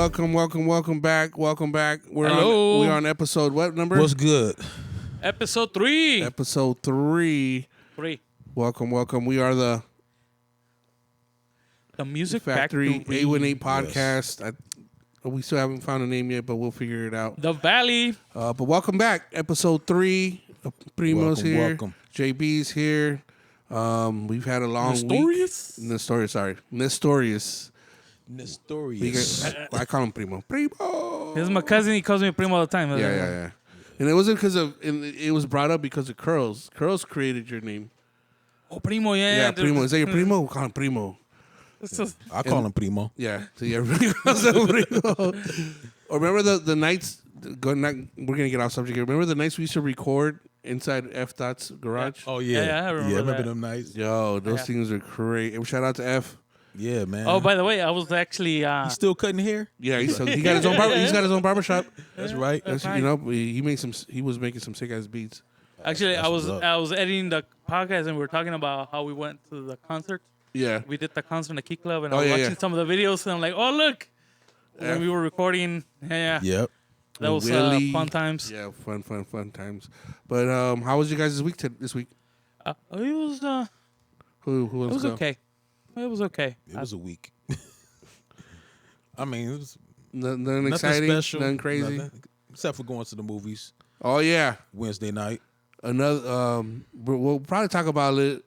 welcome back. We're Hello. on episode what number? What's good? Episode 3. Episode 3. 3. Welcome. We are the Music Factory Factory. 818 podcast. We still haven't found a name yet, but we'll figure it out. The Valley. But welcome back. Episode 3. Primo's here. Welcome. JB's here. We've had a long Nestorius? week. Nestorius. I call him Primo. Primo. This is my cousin. He calls me Primo all the time. Yeah. And it wasn't because of. It was brought up because of Curls. Curls created your name. Oh, Primo, yeah. Yeah, Primo. Is that your Primo? We'll call him Primo. I call him Primo. Yeah. So yeah, everybody calls him Primo. Or remember the nights. We're gonna get off subject here. Remember the nights we used to record inside F Dot's garage? Oh yeah, Yeah, I remember that. them nights. Yo, those things are great. And shout out to F. Yeah, man. Oh, by the way, I was actually. He's still cutting hair. Yeah, he got his own he's got his own barbershop. That's right. That's, you know, he was making some sick ass beats. Actually, I what's up. was editing the podcast and we were talking about how we went to the concert. Yeah. We did the concert in the Key Club and Oh, I was yeah, watching yeah. some of the videos and I'm like, oh look, Yeah. when we were recording. Yeah. Yep. That was Willie. fun times. Yeah, fun times. But how was you guys this week? It was Who it wants was to go? okay. It was okay. It was a week. I mean, it was Nothing nothing exciting, special, nothing crazy. nothing, except for going to the movies Oh yeah, Wednesday night. another. We'll probably talk about it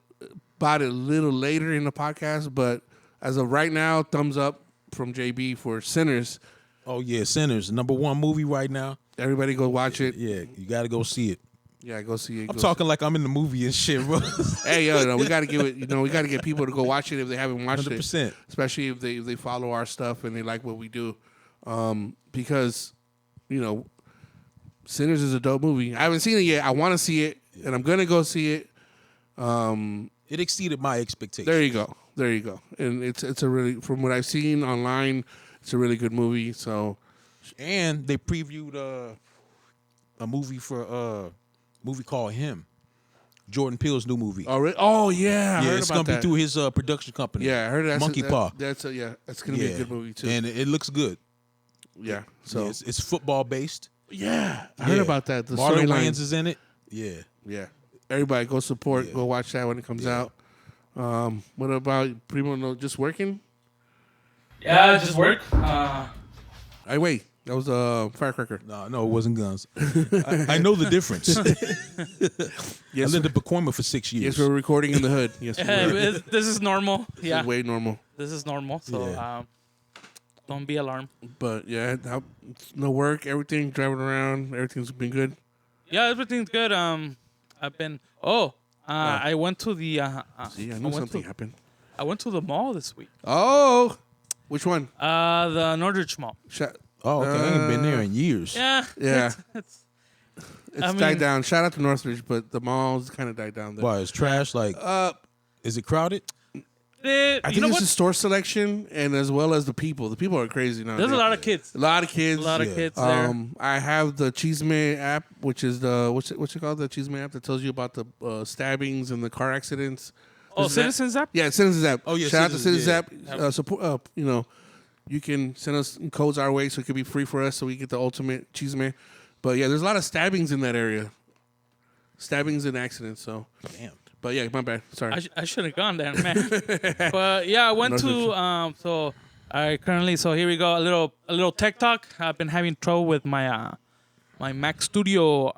a little later in the podcast. But as of right now, thumbs up from JB for Sinners. Oh yeah, Sinners, #1 movie right now. Everybody go watch it. Yeah, you got to go see it. Yeah, go see it. I'm talking like I'm in the movie and shit, bro. Hey, no, we got to give it. We got to get people to go watch it if they haven't watched 100%. it. Especially if they follow our stuff and they like what we do, because Sinners is a dope movie. I haven't seen it yet. I want to see it, and I'm gonna go see it. It exceeded my expectations. There you go. And it's a really, from what I've seen online, it's a really good movie. So And they previewed a movie called Him, Jordan Peele's new movie. oh yeah, I heard it's about gonna that. be through his production company. Yeah, I heard that's Monkey Paw. That's gonna be a good movie too. And it looks good. Yeah, so Yeah, it's football based. yeah, I heard about that. The Marlon storyline. Wayans is in it. Yeah. Yeah, everybody go support. Yeah. Go watch that when it comes out. What about Primo? No, just working. Yeah, just work. Hey, wait, that was a firecracker. No, it wasn't guns. I know the difference. Yes, I lived in Pacoima for 6 years. yes, we're recording in the hood. Yes, we're. This is normal. Yeah, Way normal. this is normal. So Yeah. don't be alarmed. But yeah, no work. Everything driving around. Everything's been good. Yeah, everything's good. I've been. I went to the. See, I knew something happened. I went to the mall this week. Oh, which one? The Northridge Mall. Oh, okay. I ain't been there in years. Yeah. Yeah. It's It's died down. Shout out to Northridge, but the malls kind of died down there. Why? It's trash? Like, is it crowded? I you think know it's what? the store selection and as well as the people. The people are crazy now. There's a lot of kids. A lot of kids. A lot of Yeah. kids there. I have the Cheesemate app, which is the what's it called? The Cheesemate app that tells you about the stabbings and the car accidents. Oh, Isn't that- Citizens app. Yeah, Citizens app. Oh, yeah, shout out to Citizens, Citizens app. Support. You can send us codes our way, so it could be free for us, so we get the ultimate Cheesemate. But yeah, there's a lot of stabbings in that area. Stabbings and accidents. So, Damn. but yeah, my bad. Sorry. I should have gone there, man. But yeah, I went to so here we go, a little tech talk. I've been having trouble with my my Mac Studio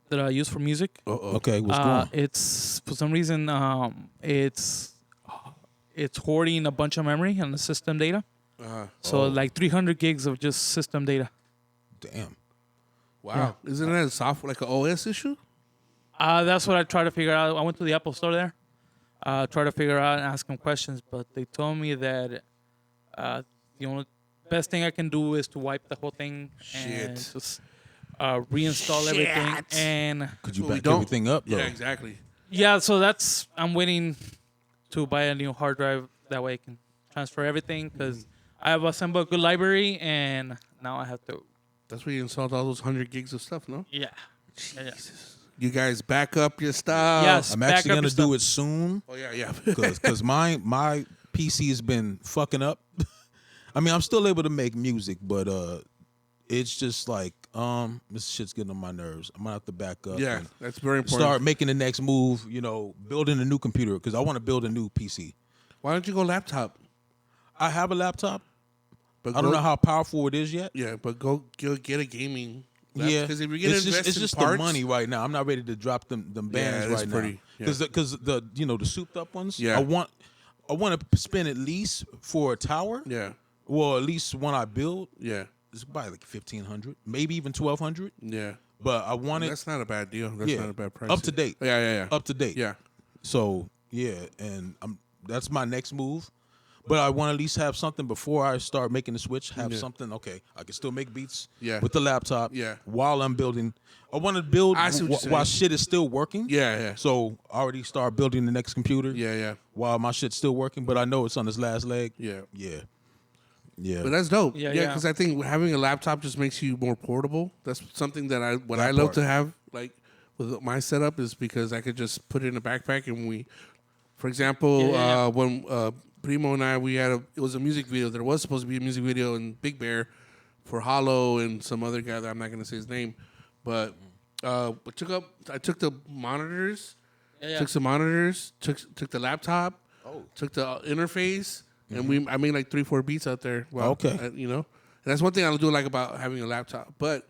that I use for music. Okay, what's going on? It's for some reason it's hoarding a bunch of memory and the system data. So like 300 gigs of just system data. Damn. Wow. Isn't that a software like an OS issue? That's what I tried to figure out. I went to the Apple store there, tried to figure out and ask them questions, but they told me that the only best thing I can do is to wipe the whole thing and just reinstall everything. And Could you Well, we back don't. everything up, though? Yeah, exactly. yeah, so I'm waiting to buy a new hard drive. That way I can transfer everything because I have assembled a good library and now I have to. That's where you installed all those 100 gigs of stuff, no? Yeah. You guys back up your stuff. Yes. I'm Back actually up going your to do stuff. it soon Oh, yeah. because my PC has been fucking up. I mean, I'm still able to make music, but it's just like this shit's getting on my nerves. I'm gonna have to back up. Yeah, and that's very important. start making the next move. Building a new computer because I want to build a new PC. Why don't you go laptop? I have a laptop. But I don't know how powerful it is yet. Yeah, but go get a gaming. Yeah, because if you're gonna invest it's in just parts, the money right now. I'm not ready to drop them bands that's right pretty, now because the souped up ones. Yeah. I want to spend at least for a tower. Yeah, Well, at least one I build. yeah, It's probably like 1,500, maybe even 1,200. yeah. But I want it That's not a bad deal. That's Yeah. not a bad price. up to date. Yeah. Up to date. Yeah, So yeah, and that's my next move. But I want to at least have something before I start making the switch. Have something. Okay, I can still make beats. Yeah. With the laptop. Yeah. While I'm building, I want to build I see what you're while saying. shit is still working. yeah. So I already start building the next computer. Yeah. While my shit's still working, but I know it's on its last leg. Yeah. Yeah. But that's dope. Yeah, Yeah, yeah. because I think having a laptop just makes you more portable. That's something that I That love part. to have. Like with my setup is because I could just put it in a backpack and for example, Yeah. when Primo and I it was a music video. There was supposed to be a music video in Big Bear for Hollow and some other guy that I'm not going to say his name, but I took the monitors, Yeah. took some monitors, took the laptop, Oh. took the interface, and I made like 3-4 beats out there. Well, Okay. And that's one thing I do like about having a laptop. But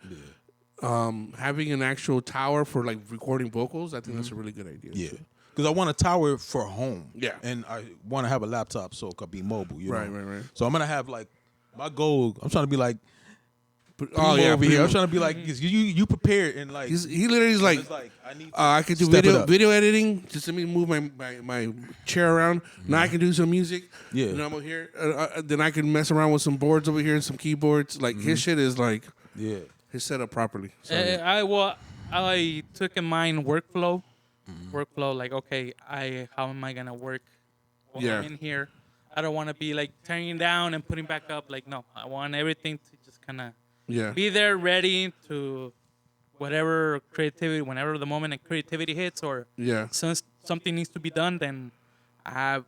having an actual tower for like recording vocals, I think that's a really good idea. Yeah. Because I want a tower for home. Yeah. And I want to have a laptop so it could be mobile. Right. So I'm gonna have like my goal. I'm trying to be like Oh yeah, over here. Primo. I'm trying to be like you prepared and like He literally is like, it's like I need. To I could do step it up. video editing. Just let me move my chair around. Now I can do some music. Yeah. I'm over here. Then I can mess around with some boards over here and some keyboards. Like his shit is like Yeah. his setup properly. So, I took in mind workflow. Workflow, like okay, how am I gonna work while Yeah. I'm in here? I don't want to be like tearing down and putting back up. Like no, I want everything to just kind of yeah. be there, ready to whatever creativity, whenever the moment of creativity hits, or Yeah. since something needs to be done, then I have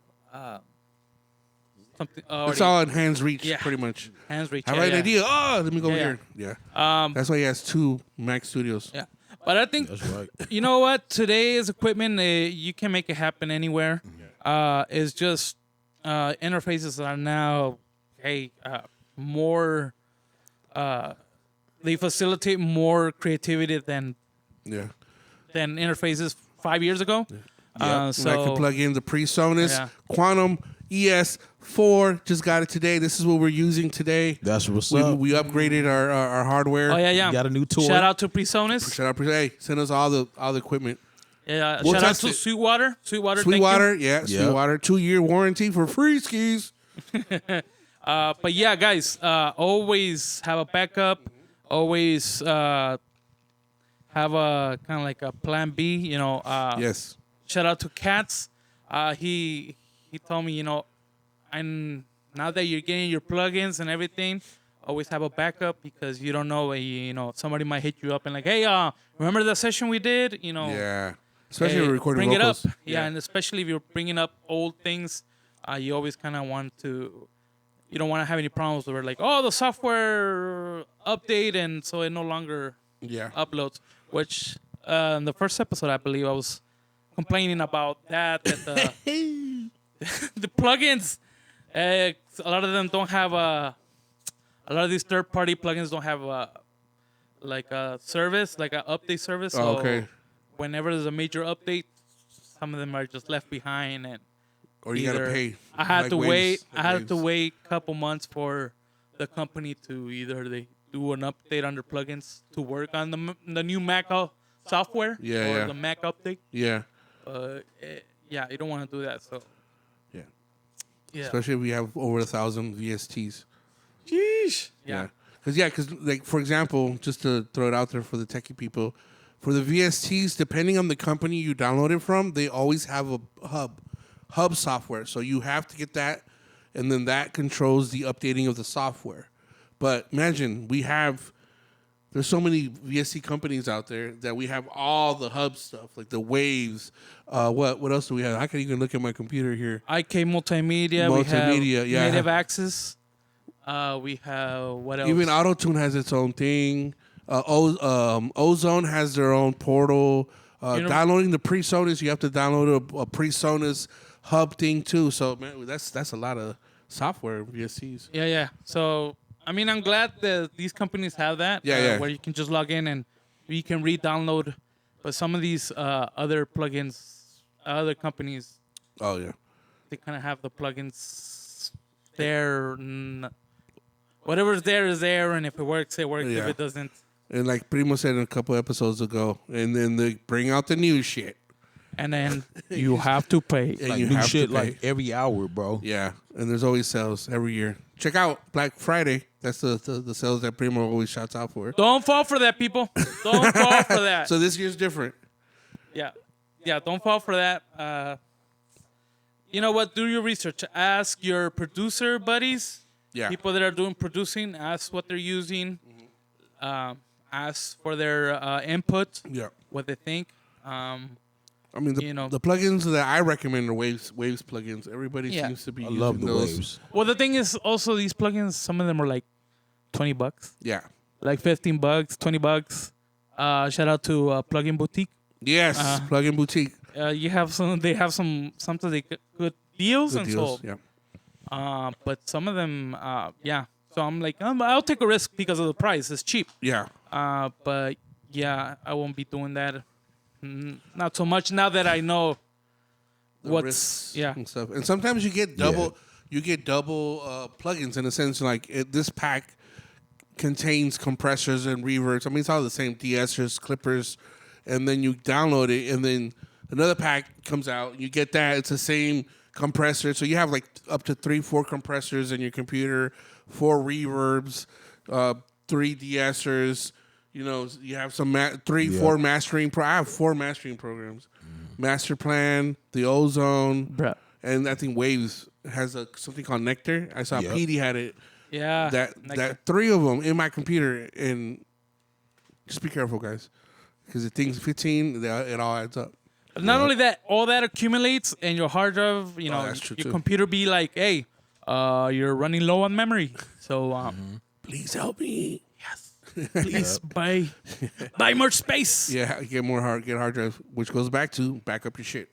something. It's all in hands reach, Yeah. pretty much. hands reach. I yeah, have an yeah. idea. Oh, let me go over Yeah, here. Yeah. That's why he has 2 Mac Studios. Yeah, but I think That's right. you know what? Today's equipment, you can make it happen anywhere. It's just interfaces are now, more. They facilitate more creativity than Yeah. interfaces 5 years ago. And I can plug in the PreSonus Yeah. Quantum ES4. Just got it today. This is what we're using today. That's what's We, up. we upgraded our hardware. Oh yeah. You got a new toy. Shout out to PreSonus. Shout out, hey, send us all the equipment. Yeah. We'll Shout out test to it. Sweetwater. Thank Sweetwater, you. yeah, Yep. Sweetwater. 2-year warranty for free skis. But yeah, guys, always have a backup. Always have a kind of like a plan B. Yes. Shout out to Katz. He told me, and now that you're getting your plugins and everything, always have a backup because you don't know, somebody might hit you up and like, hey, remember that session we did? Yeah. Especially hey, when we're recording bring vocals. it up. Yeah, and especially if you're bringing up old things, you always kind of want to. You don't want to have any problems where like, oh, the software update, and so it no longer Yeah. uploads. Which in the first episode, I believe I was complaining about that the the plugins, a lot of them don't have a lot of these third-party plugins don't have a service, like an update service. So okay. whenever there's a major update, some of them are just left behind, and Or you gotta either pay. I had like to waves, wait. like I had waves. to wait a couple months for the company to either they do an update on their plugins to work on the new Mac software Yeah, or yeah. the Mac update. Yeah. Yeah, you don't want to do that. So Yeah. yeah, Especially if we have over 1,000 VSTs. Sheesh. Yeah. Because like for example, just to throw it out there for the techie people, for the VSTs, depending on the company you download it from, they always have a hub software. So you have to get that, and then that controls the updating of the software. But imagine there's so many VST companies out there that we have all the hub stuff, like the waves. What else do we have? I can even look at my computer here. IK Multimedia. We have Multimedia, yeah. Native Access. We have what else? Even Auto-Tune has its own thing. Ozone has their own portal. Downloading the PreSonus, you have to download a PreSonus hub thing too. So man, that's a lot of software VSTs. Yeah. So I mean, I'm glad that these companies have that. Yeah. Where you can just log in and you can re-download. But some of these other plugins, other companies, Oh yeah. they kind of have the plugins there. Whatever's there is there, and if it works, it works. Yeah. If it doesn't, And like Primo said a couple episodes ago, and then they bring out the new shit. and then you have to pay. And Like you new have to shit pay. like every hour, bro. Yeah, and there's always sales every year. Check out Black Friday. That's the sales that Primo always shouts out for. Don't fall for that, people. Don't fall for that. So this year's different. Yeah. Don't fall for that. You know what? Do your research. Ask your producer buddies. Yeah. People that are doing producing. Ask what they're using. Ask for their input. Yeah. What they think. I mean, You know. the plugins that I recommend are Waves plugins. Everybody Yeah. seems to be I using love the those. waves. Well, the thing is also these plugins. Some of them are like $20, Yeah. like $15, $20. Shout out to Plugin Boutique. Yes. Plugin boutique. You have some. They have sometimes they get good deals Good and deals. so. Yeah. But some of them, yeah. So I'm like, I'll take a risk because of the price. It's cheap. Yeah. But yeah, I won't be doing that. Not so much now that I know The what's risks yeah. and stuff. And sometimes you get double. You get double plugins in a sense. Like this pack contains compressors and reverbs. I mean, it's all the same de-essers, clippers, and then you download it, and then another pack comes out. You get that. It's the same compressor. So you have like up to 3-4 compressors in your computer, 4 reverbs, 3 de-essers. You know, you have some 4 mastering. I have 4 mastering programs. Master Plan, the Ozone, Bruh. and I think Waves has something called Nectar. I saw Yep. Petey had it. Yeah. That 3 of them in my computer, and just be careful, guys, because the thing's 15. It all adds up. Not only that, all that accumulates and your hard drive, you know, that's true, your too. computer be like, hey, you're running low on memory. So Please help me. please buy more space. Yeah, get hard drive, which goes back to back up your shit.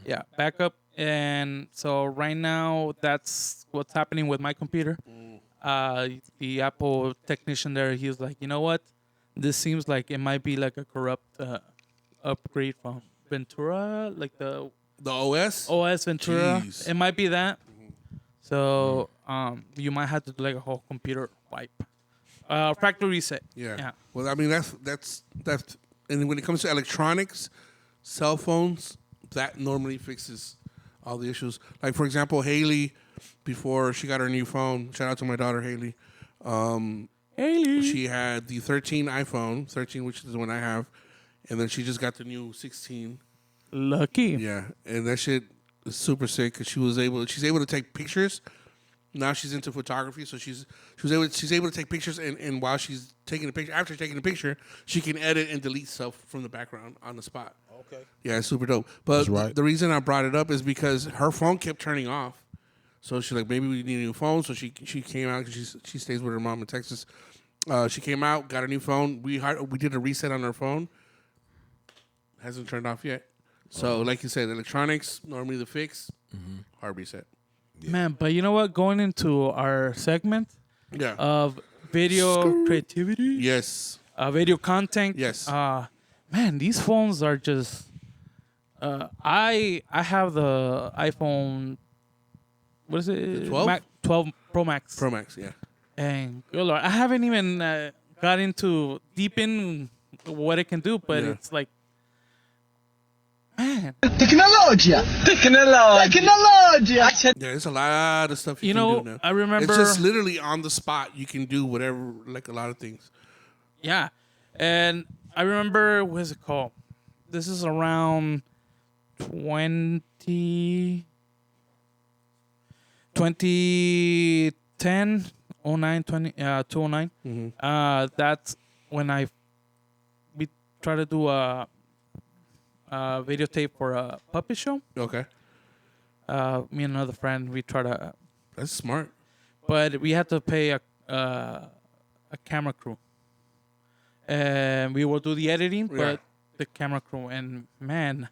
Yeah, backup. And so right now, that's what's happening with my computer. The Apple technician there, he was like, you know what? This seems like it might be like a corrupt upgrade from Ventura, like the The OS. OS Ventura. Jeez. It might be that. So you might have to do like a whole computer wipe. Factory reset. Yeah. Well, I mean that's and when it comes to electronics, cell phones, that normally fixes all the issues. Like for example, Haley, before she got her new phone, shout out to my daughter Haley. Haley. She had the 13 iPhone, 13, which is the one I have, and then she just got the new 16. Lucky. Yeah, and that shit is super sick because she's able to take pictures. Now she's into photography, so she's able to take pictures, and while she's taking a picture, after taking the picture, she can edit and delete stuff from the background on the spot. Okay. Yeah, it's super dope. But That's right. the reason I brought it up is because her phone kept turning off. So she's like, maybe we need a new phone. So she came out because she stays with her mom in Texas. She came out, got a new phone. We did a reset on her phone. Hasn't turned off yet. So like you said, electronics normally the fix, hard reset. Man, but you know what? Going into our segment Yeah. of video creativity, Yes. video content. Yes. Man, these phones are just. I have the iPhone. What is it? 12? 12 Pro Max. Pro Max. Yeah. And good Lord, I haven't even got into deep in what it can do, but Yeah. it's like, man, Tecnologia! Yeah. There's a lot of stuff you you can know, do now. I remember. It's just literally on the spot. You can do whatever, like a lot of things. Yeah. And I remember, what is it called? This is around 2010, 2009. That's when we tried to do a videotape for a puppet show. Okay. Me and another friend, we try to. That's smart. but we had to pay a camera crew, and we will do the editing, Yeah. but the camera crew, and man,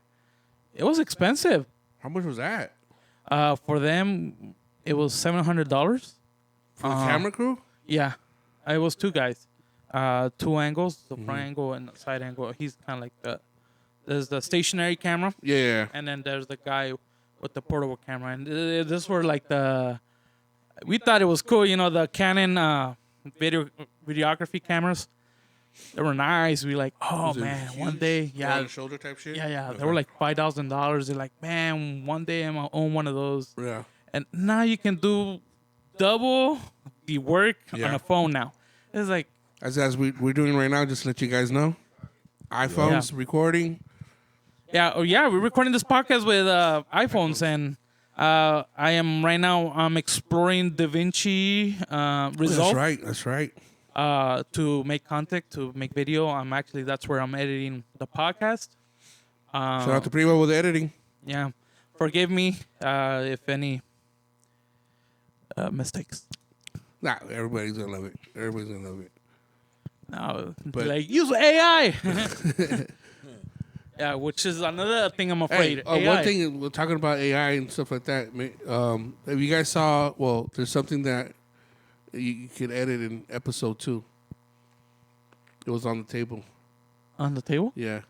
it was expensive. How much was that For them, it was $700. for the camera crew? Yeah, it was two guys, two angles, the Mm-hmm. front angle and the side angle. He's kind of like there's the stationary camera, Yeah. and then there's the guy with the portable camera. And this were like we thought it was cool, the Canon videography cameras. They were nice. We like, oh Was it man, huge? one day, On yeah, the shoulder type shit. yeah. Okay. They were like $5,000. They're like, man, one day I'm gonna own one of those. Yeah. And now you can do double the work Yeah. on a phone now. It's like, As we're doing right now, just to let you guys know, iPhones recording. we're recording this podcast with iPhones, and I am right now. I'm exploring DaVinci Resolve That's right. to make content, to make video. That's where I'm editing the podcast. Shout out to Primo with the editing. Yeah, forgive me if any mistakes. Nah, everybody's gonna love it. Everybody's gonna love it. No, But- like use AI. Yeah, which is another thing I'm afraid. Hey, AI. one thing we're talking about AI and stuff like that. If you guys saw, well, there's something that you could edit in episode 2. It was on the table. On the table. Yeah.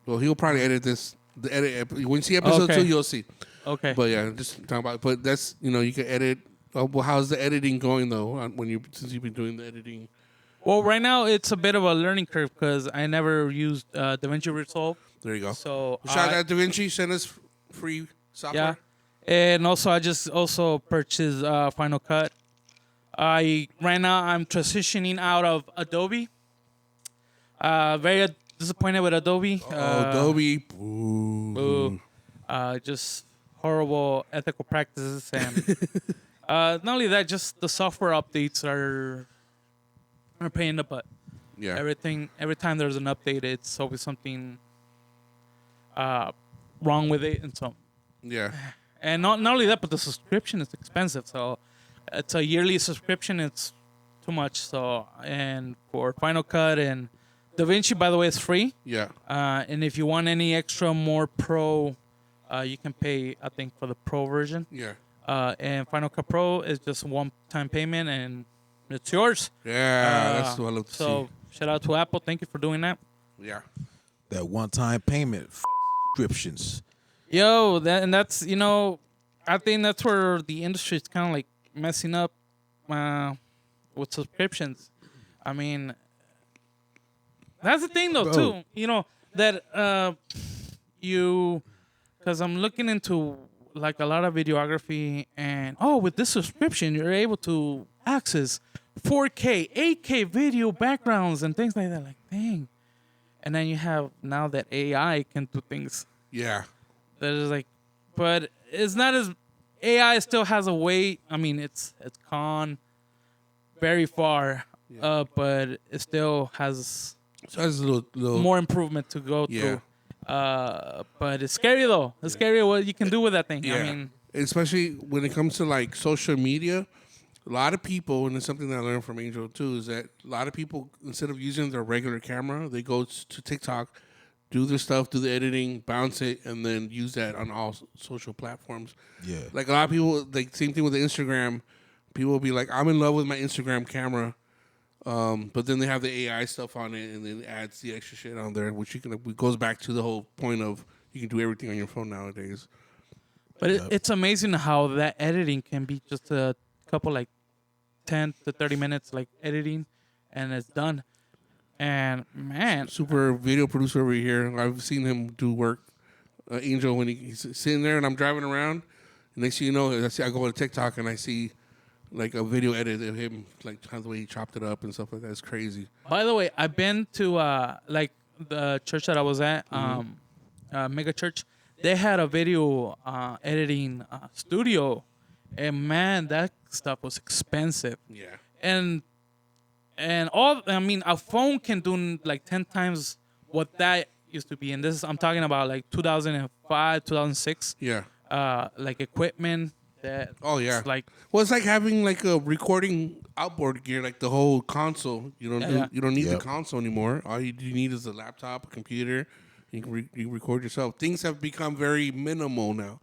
Well, he'll probably edit this. The edit. When you see episode Okay. 2, you'll see. Okay. But yeah, just talking about. But that's you can edit. Well, how's the editing going though? Since you've been doing the editing. Well, right now it's a bit of a learning curve because I never used DaVinci Resolve. There you go. So Shout out to DaVinci. Send us free software. yeah, and also I just purchased Final Cut. Right now I'm transitioning out of Adobe. Very disappointed with Adobe. Adobe. Boo. Boo. Just horrible ethical practices, and not only that, just the software updates are a pain in the butt. Yeah. Every time there's an update, it's always something wrong with it, and so. Yeah. And not only that, but the subscription is expensive. So it's a yearly subscription. It's too much. So, and for Final Cut and DaVinci, by the way, is free. Yeah. And if you want any extra more pro, you can pay, I think, for the pro version. Yeah. And Final Cut Pro is just a one-time payment, and it's yours. Yeah. That's what I love to So shout out to Apple. Thank you for doing that. see. Yeah. That one-time payment subscriptions. Yo, that's I think that's where the industry is kind of like messing up with subscriptions. I mean, that's the thing though too. That because I'm looking into like a lot of videography, and with this subscription you're able to access 4K, 8K video backgrounds and things like that. Like, dang. And then you have now that AI can do things. Yeah. That is like, but it's not as AI still has a way. I mean, it's gone very far, but it still has So that's a little more improvement to go Yeah. through. But it's scary though. It's scary what you can do with that thing. Yeah. I mean, especially when it comes to like social media, a lot of people, and it's something that I learned from Angel too, is that a lot of people, instead of using their regular camera, they go to TikTok, do their stuff, do the editing, bounce it, and then use that on all social platforms. Yeah. Like a lot of people, like same thing with the Instagram. People will be like, I'm in love with my Instagram camera. But then they have the AI stuff on it, and then it adds the extra shit on there, which it goes back to the whole point of you can do everything on your phone nowadays. but it's amazing how that editing can be just a couple like 10 to 30 minutes like editing, and it's done. And man, Super video producer over here. I've seen him do work. Angel, when he's sitting there and I'm driving around, next thing you know, I go to TikTok and I see like a video edit of him, like the way he chopped it up and stuff like that. It's crazy. by the way, I've been to like the church that I was at, Mega Church. They had a video editing studio, and man, that stuff was expensive. Yeah. And a phone can do like 10 times what that used to be. And I'm talking about like 2005, 2006. Yeah. Like equipment that. Oh yeah. It's like Well, it's like having like a recording outboard gear, like the whole console. Yeah. You don't need Yep. the console anymore. All you need is a laptop, a computer. You can you record yourself. Things have become very minimal now.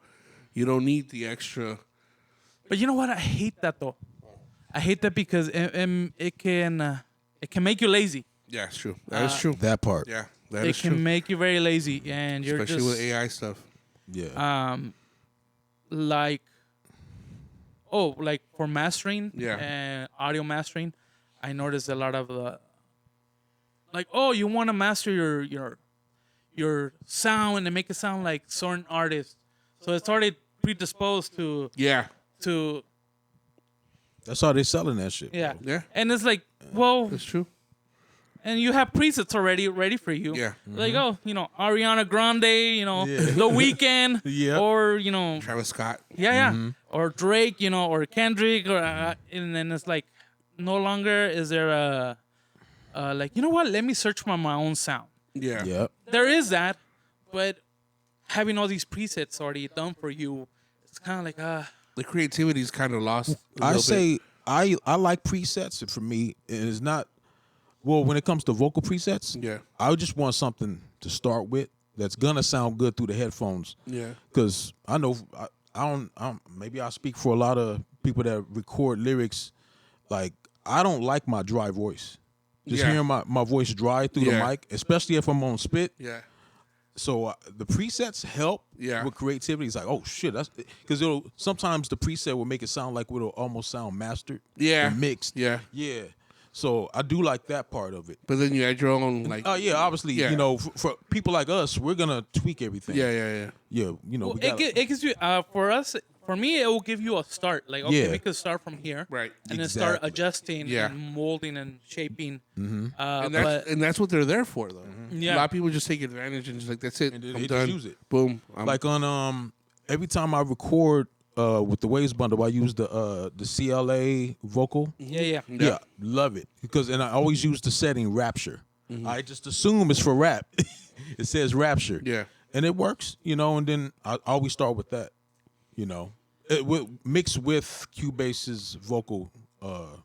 You don't need the extra. But you know what? I hate that though. I hate that because it can make you lazy. Yeah, it's true. That is true. That part. Yeah, that It is can true. make you very lazy, and you're Especially just with AI stuff. Yeah. like, oh, like for mastering Yeah. and audio mastering, I noticed a lot of like, oh, you want to master your sound and make it sound like certain artists, so it's already predisposed Yeah, to That's how they selling that shit. yeah. Bro. yeah, And it's like, well, that's true. and you have presets already ready for you. Yeah. Like, oh, Ariana Grande, Yeah. The Weeknd, Yeah. or Travis Scott. yeah, or Drake, or Kendrick, or and then it's like, no longer is there a like, you know what? Let me search for my own sound. Yeah. Yep. There is that, but having all these presets already done for you, it's kind of like The creativity is kind of lost. a I little say bit. I like presets. For me, it is not. Well, when it comes to vocal presets, Yeah. I just want something to start with that's gonna sound good through the headphones. Yeah. Because I know I don't. Maybe I speak for a lot of people that record lyrics. Like I don't like my dry voice. Just Yeah. hearing my voice dry through Yeah. the mic, especially if I'm on spit. Yeah. So the presets help Yeah. with creativity. It's like, oh shit, that's because sometimes the preset will make it sound like it'll almost sound mastered, Yeah. and mixed, Yeah. yeah. So I do like that part of it. But then you add your own like. Oh yeah, obviously, Yeah. for people like us, we're gonna tweak everything. Yeah. Yeah. yeah. well, We it, gotta, it gives you for me, it will give you a start. Like, okay, Yeah. we could start from here, Right. and then start Exactly. adjusting, Yeah. and molding and shaping. And But that's what they're there for, though. Yeah. A lot of people just take advantage and just like that's it. And they I'm just done. use it. Boom. like on every time I record with the Waves bundle, I use the CLA vocal. yeah. Yeah, love it and I always use the setting Rapture. Mm-hmm. I just assume it's for rap. It says Rapture. Yeah. And it works, and then I always start with that, mixed with Cubase's vocal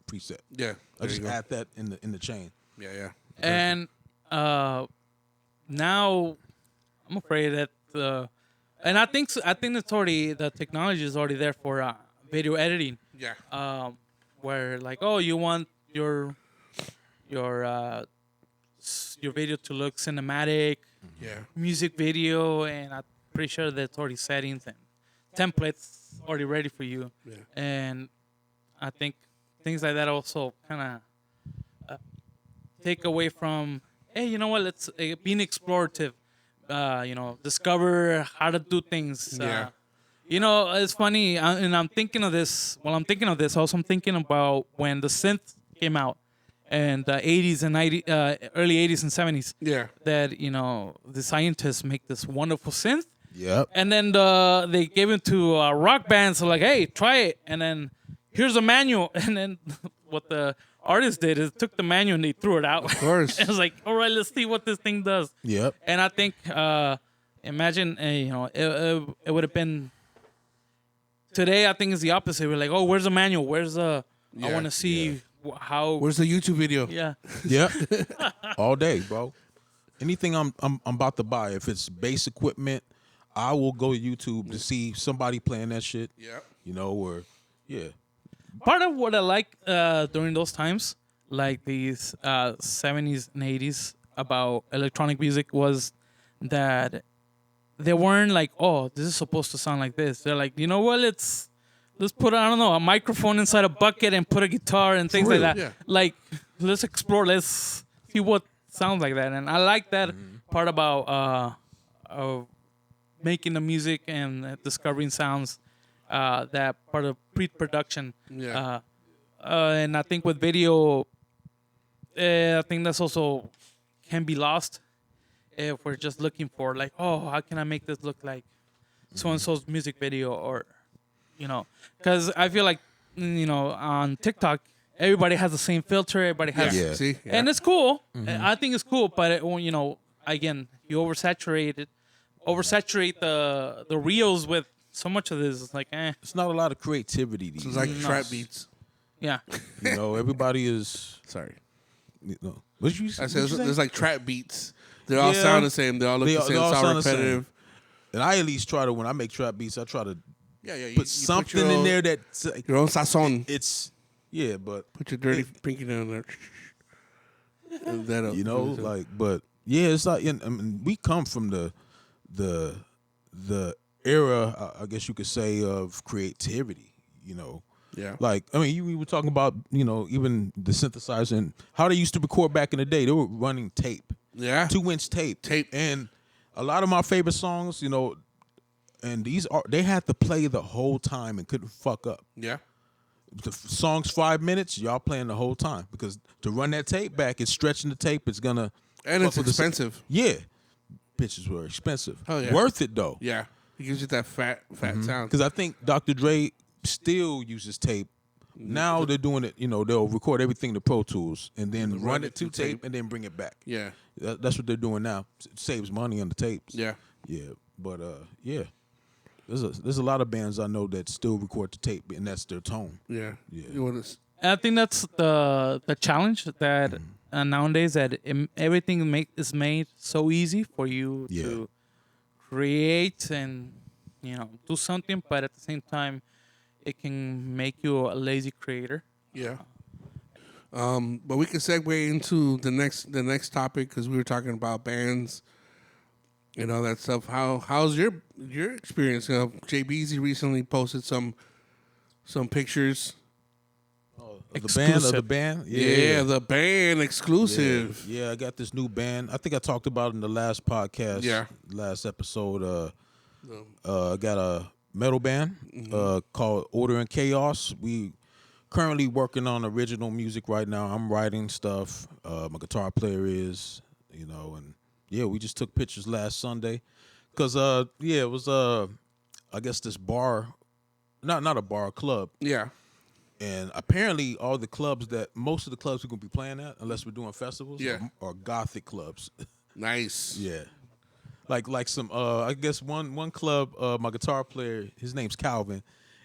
preset. Yeah. I There just you go. add that in the chain. Yeah. Yeah. And now I'm afraid that and I think it's already, the technology is already there for video editing. Yeah. Where like, oh, you want your video to look cinematic, Yeah. music video, and I'm pretty sure there's already settings and templates already ready for you. Yeah. And I think things like that also kind of take away from, hey, you know what? Let's being explorative. Discover how to do things. Yeah. It's funny, and I'm thinking of this. While I'm thinking of this, also I'm thinking about when the synth came out, and the 80s and 90s, early 80s and 70s. Yeah. That the scientists make this wonderful synth, Yep. and then they gave it to rock bands. So like, hey, try it, and then here's a manual, and then what the artist did is took the manual and they threw it out. Of course. It was like, all right, let's see what this thing does. Yep. And I think, imagine, it would have been today. I think it's the opposite. We're like, oh, where's the manual? Where's the? I Yeah, want to see how. Where's the YouTube video? Yeah. Yep. All day, bro. Anything I'm about to buy, if it's bass equipment, I will go to YouTube to see somebody playing that shit. Yeah. Or yeah. Part of what I like during those times, like these 70s and 80s, about electronic music was that they weren't like, oh, this is supposed to sound like this. They're like, you know what, let's put, I don't know, a microphone inside a bucket and put a guitar and things like real, that. yeah. Like, let's explore, let's see what sounds like that. And I like that part about making the music and discovering sounds. That part of pre-production. Yeah. And I think with video, I think that's also can be lost if we're just looking for like, oh, how can I make this look like so-and-so's music video, or, because I feel like, on TikTok, everybody has the same filter, everybody has, Yeah. See? Yeah. and it's cool. I think it's cool, but again, you oversaturate the reels with so much of this is like, It's not a lot of creativity these So it's like days. trap beats. yeah. You know, everybody is. Sorry. You know, what did you I say? said What'd you say? there's like trap beats. They all Yeah. sound the same. They all look They the all- same. they all It's all sound the same. repetitive. And I at least try to, when I make trap beats, I try to Yeah, yeah. put something in there that's like, Your own sazon. it's yeah, but Put your dirty pinky down there. And that'll- you know, like, but yeah, it's like, I mean, we come from the era, I guess you could say, of creativity. You know, yeah. like, I mean, we were talking about, you know, even the synthesizer and how they used to record back in the day. They were running tape, Yeah. 2-inch tape, Tape. and a lot of my favorite songs, you know, and they had to play the whole time and couldn't fuck up. Yeah. The song's 5 minutes, y'all playing the whole time, because to run that tape back, it's stretching the tape. It's gonna And fuck it's with the expensive. yeah, pitches were expensive. Oh, yeah. Worth it though. Yeah. It gives you that fat sound. Because I think Dr. Dre still uses tape. Now they're doing it. You know, they'll record everything to Pro Tools and then run it to tape and then bring it back. Yeah. That's what they're doing now. It saves money on the tapes. Yeah. Yeah, but yeah. There's a lot of bands I know that still record the tape, and that's their tone. Yeah. Yeah. You want to, And I think that's the challenge that nowadays that everything is made so easy for you Yeah. to create and do something, but at the same time, it can make you a lazy creator. yeah. But we can segue into the next topic because we were talking about bands and all that stuff. How's your experience? Jay Beezy recently posted some pictures. The band? Yeah, the band exclusive. Yeah, I got this new band. I think I talked about it in the last podcast. Yeah. Last episode. I got a metal band called Order and Chaos. We currently working on original music right now. I'm writing stuff. My guitar player is, and yeah, we just took pictures last Sunday. Cause it was I guess this bar, not a bar, a club. Yeah. And apparently, most of the clubs we're gonna be playing at, unless we're doing festivals, Yeah. are gothic clubs. Nice. Yeah, like some. I guess one club. My guitar player, his name's Calvin,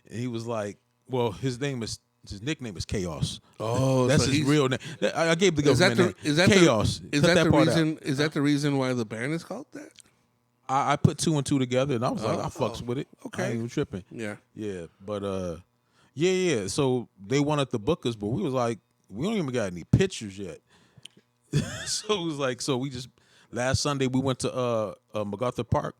and he was like, well, his nickname is Chaos. Oh, that's so his he's- real name. I gave the Is that government the name. is that Chaos. the is Cut that the part out. reason? Is that the reason why the band is called that? I put 2 and 2 together, and I was like, I fucks with it. Okay. I ain't even tripping. Yeah. Yeah, but yeah. So they wanted to book us, but we was like, we don't even got any pictures yet. So it was like, we just last Sunday we went to MacArthur Park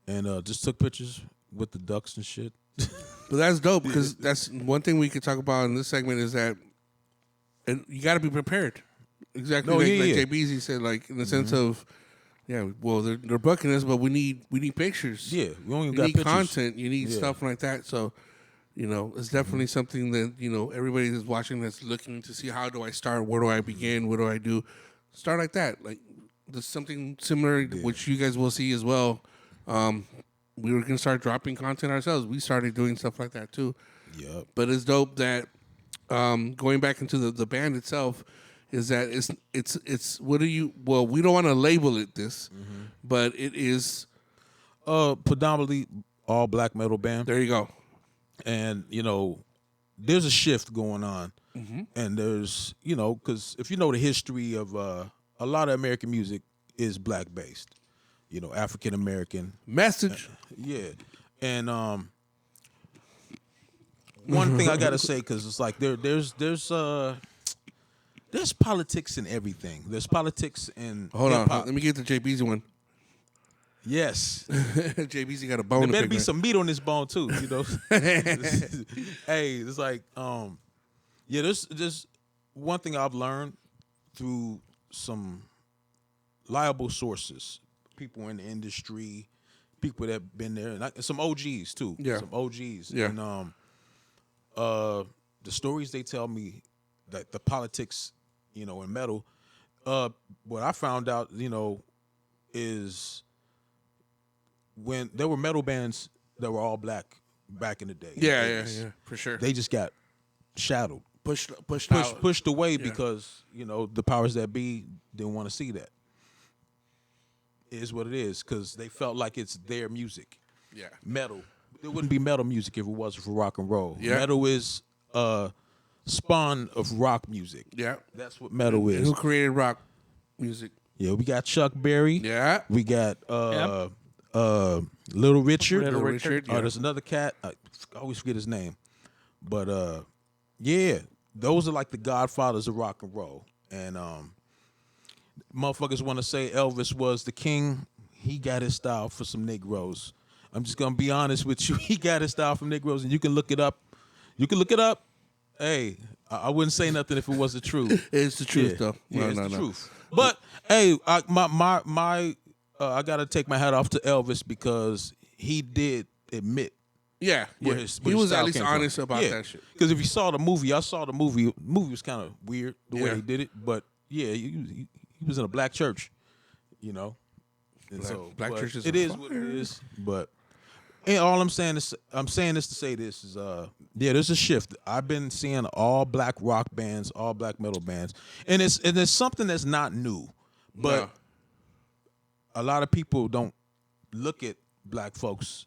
and just took pictures with the ducks and shit. But that's dope because that's one thing we could talk about in this segment is that, and you got to be prepared. Exactly, No, like yeah. Jay Beezy said, like in the sense of, yeah, well, they're booking us, but we need pictures. Yeah, we don't even You got need pictures. content. You need Yeah. stuff like that. So, it's definitely something that everybody that's watching that's looking to see how do I start, where do I begin, what do I do, start like that. Like there's something similar which you guys will see as well. We were gonna start dropping content ourselves. We started doing stuff like that too. Yep. But it's dope that going back into the band itself is that it's what do you we don't want to label it this, but it is Predominantly all black metal band. there you go. And there's a shift going on, and there's because if you know the history of a lot of American music is black based, African American, Message. yeah. And one thing I gotta say, because it's like there's politics in everything. There's politics in Hold on, hip-hop. let me get the JBZ one. Yes, JBZ got a bone. there to better pick be with. some meat on this bone too. Hey, it's like yeah. There's one thing I've learned through some liable sources, people in the industry, people that have been there, and some OGs too. Yeah. Some OGs. Yeah. And the stories they tell me, that the politics, in metal, what I found out, is when there were metal bands that were all black back in the day. in the Yeah, 80s, for sure. They just got shadowed, pushed out. pushed away because the powers that be didn't want to see that. It is what it is, because they felt like it's their music, Yeah. metal. there wouldn't be metal music if it wasn't for rock and roll. Yeah. Metal is spawn of rock music. Yeah. That's what metal And is. who created rock music? Yeah, we got Chuck Berry. Yeah. We got Yep. Little Richard. Little Richard. Oh, there's another cat. I always forget his name. But yeah, those are like the godfathers of rock and roll. And motherfuckers want to say Elvis was the king. He got his style for some Negroes. I'm just gonna be honest with you. He got his style from Negroes, and you can look it up. You can look it up. Hey, I wouldn't say nothing if it was the truth. It's the truth, though. Yeah, No, it's no, the no. truth. But hey, I gotta take my hat off to Elvis because he did admit Yeah. where Yeah. his He was style at least came from. honest about that shit. Because if you saw the movie, I saw the movie. The movie was kind of weird the way Yeah. he did it, but yeah, he was in a black church, you know. And Black but churches it are is what it fire. is. But and all I'm saying this to say this is yeah, there's a shift. I've been seeing all black rock bands, all black metal bands, and it's something that's not new, but No. a lot of people don't look at black folks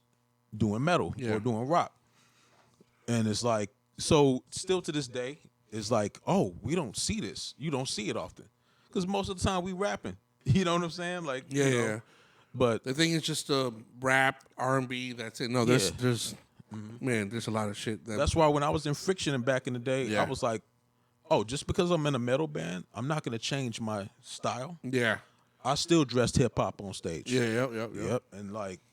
doing metal Yeah. or doing rock. And it's like, so still to this day, it's like, oh, we don't see this. You don't see it often. Because most of the time we rapping. You know what I'm saying? Like, Yeah, you know, yeah. But The thing is just rap, R&B, that's it. No, there's man, there's a lot of shit. that's why when I was in Friction and back in the day, Yeah. I was like, oh, just because I'm in a metal band, I'm not going to change my style. Yeah. I still dressed hip hop on stage. Yeah, yep. Yep,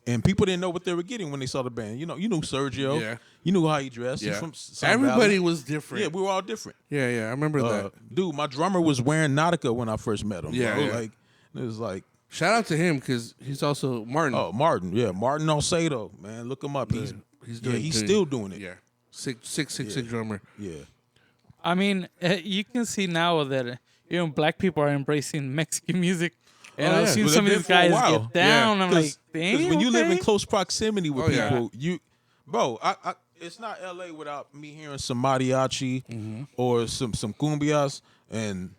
and people didn't know what they were getting when they saw the band. You knew Sergio. Yeah. You knew how he dressed. He's Yeah. from Sun Everybody Valley. was different. Yeah, we were all different. Yeah, I remember that. Dude, my drummer was wearing Nautica when I first met him. Yeah, bro. yeah. Like it was like, Shout out to him because he's also Martin. oh, Martin, yeah, Martin Alcedo, man, look him up. He's still doing it. Yeah, six drummer. Yeah. I mean, you can see now that black people are embracing Mexican music, and Oh, I've yeah. seen Well, some of they've these been for a guys while. get down. Yeah. I'm like, damn. Because when you live in okay. close proximity with Oh, yeah. people, bro, I it's not LA without me hearing some mariachi Mm-hmm. or some cumbias and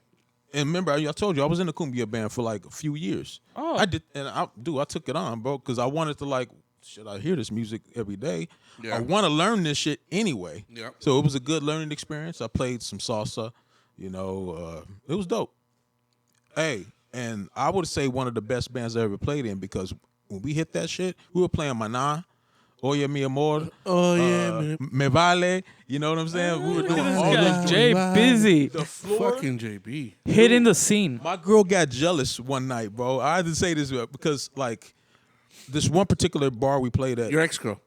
remember I told you I was in a cumbia band for like a few years. Oh. I did, and I took it on, bro, because I wanted to like, should I hear this music every day? Yeah. I want to learn this shit anyway. Yep. So it was a good learning experience. I played some salsa, it was dope. Hey, and I would say one of the best bands I ever played in because when we hit that shit, we were playing Maná, Oye Mi Amor, Oh yeah, man. Me Vale. You know what I'm saying? We were doing This all guy, this. Jay Busy, The floor. Fucking JB. hitting the scene. My girl got jealous one night, bro. I had to say this because like this one particular bar we played at, Your ex girl.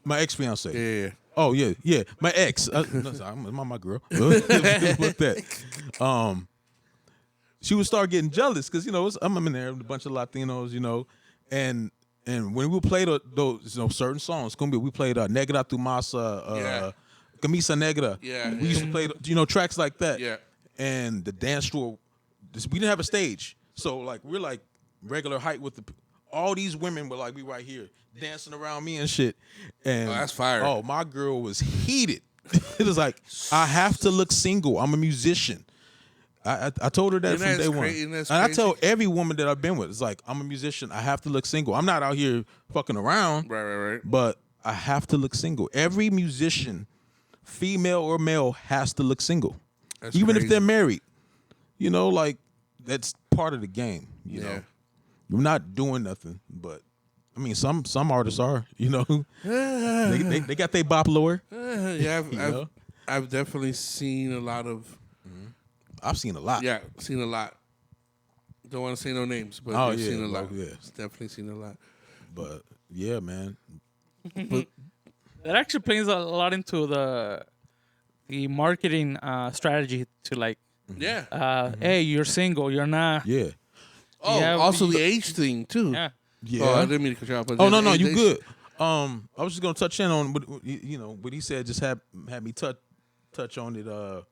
my ex fiance. Yeah. Oh yeah, my ex. No, sorry, I'm my girl. Look that. She would start getting jealous because I'm in there with a bunch of Latinos, and when we would play those certain songs, we played Negra Tu Masa, Yeah. Camisa Negra. Yeah, we used to play tracks like that. Yeah. And the dance floor, we didn't have a stage, so like we're like regular height with all these women were like we right here dancing around me and shit. And Oh, that's fire. Oh, my girl was heated. It was like, I have to look single. I'm a musician. I told her that Isn't from that day one. isn't that And I crazy? tell every woman that I've been with, it's like, I'm a musician. I have to look single. I'm not out here fucking around, Right. but I have to look single. Every musician, female or male, has to look single. That's Even crazy. if they're married. Like, that's part of the game, you know. You're not doing nothing, but I mean, some artists are, they got their bop lower. Yeah, know? I've definitely seen a lot of. I've seen a lot. Yeah, seen a lot. Don't want to say no names, but Oh, I've yeah, seen a lot. well, yeah. Definitely seen a lot. But yeah, man. That actually plays a lot into the marketing strategy to like, Yeah. hey, you're single, you're not. Yeah. Oh, yeah, also we- the age thing too. Yeah. Yeah. Oh, I didn't mean to cut you off. But Oh the no, age- you good. I was just gonna touch in on what he said. Just had me touch on it.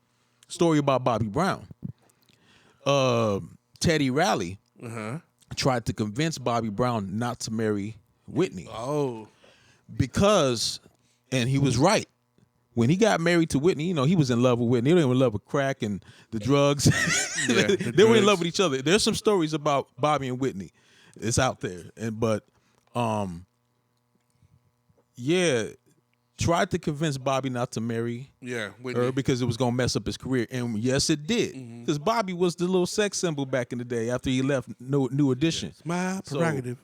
Story about Bobby Brown. Teddy Riley tried to convince Bobby Brown not to marry Whitney Oh. because, and he was right. When he got married to Whitney, he was in love with Whitney. They were in love with crack and the drugs. Yeah, the they were in drugs. love with each other. There's some stories about Bobby and Whitney. It's out there, but yeah, tried to convince Bobby not to marry Yeah, her Whitney. because it was gonna mess up his career, and yes, it did. Because Bobby was the little sex symbol back in the day after he left New Edition. It's my So, prerogative.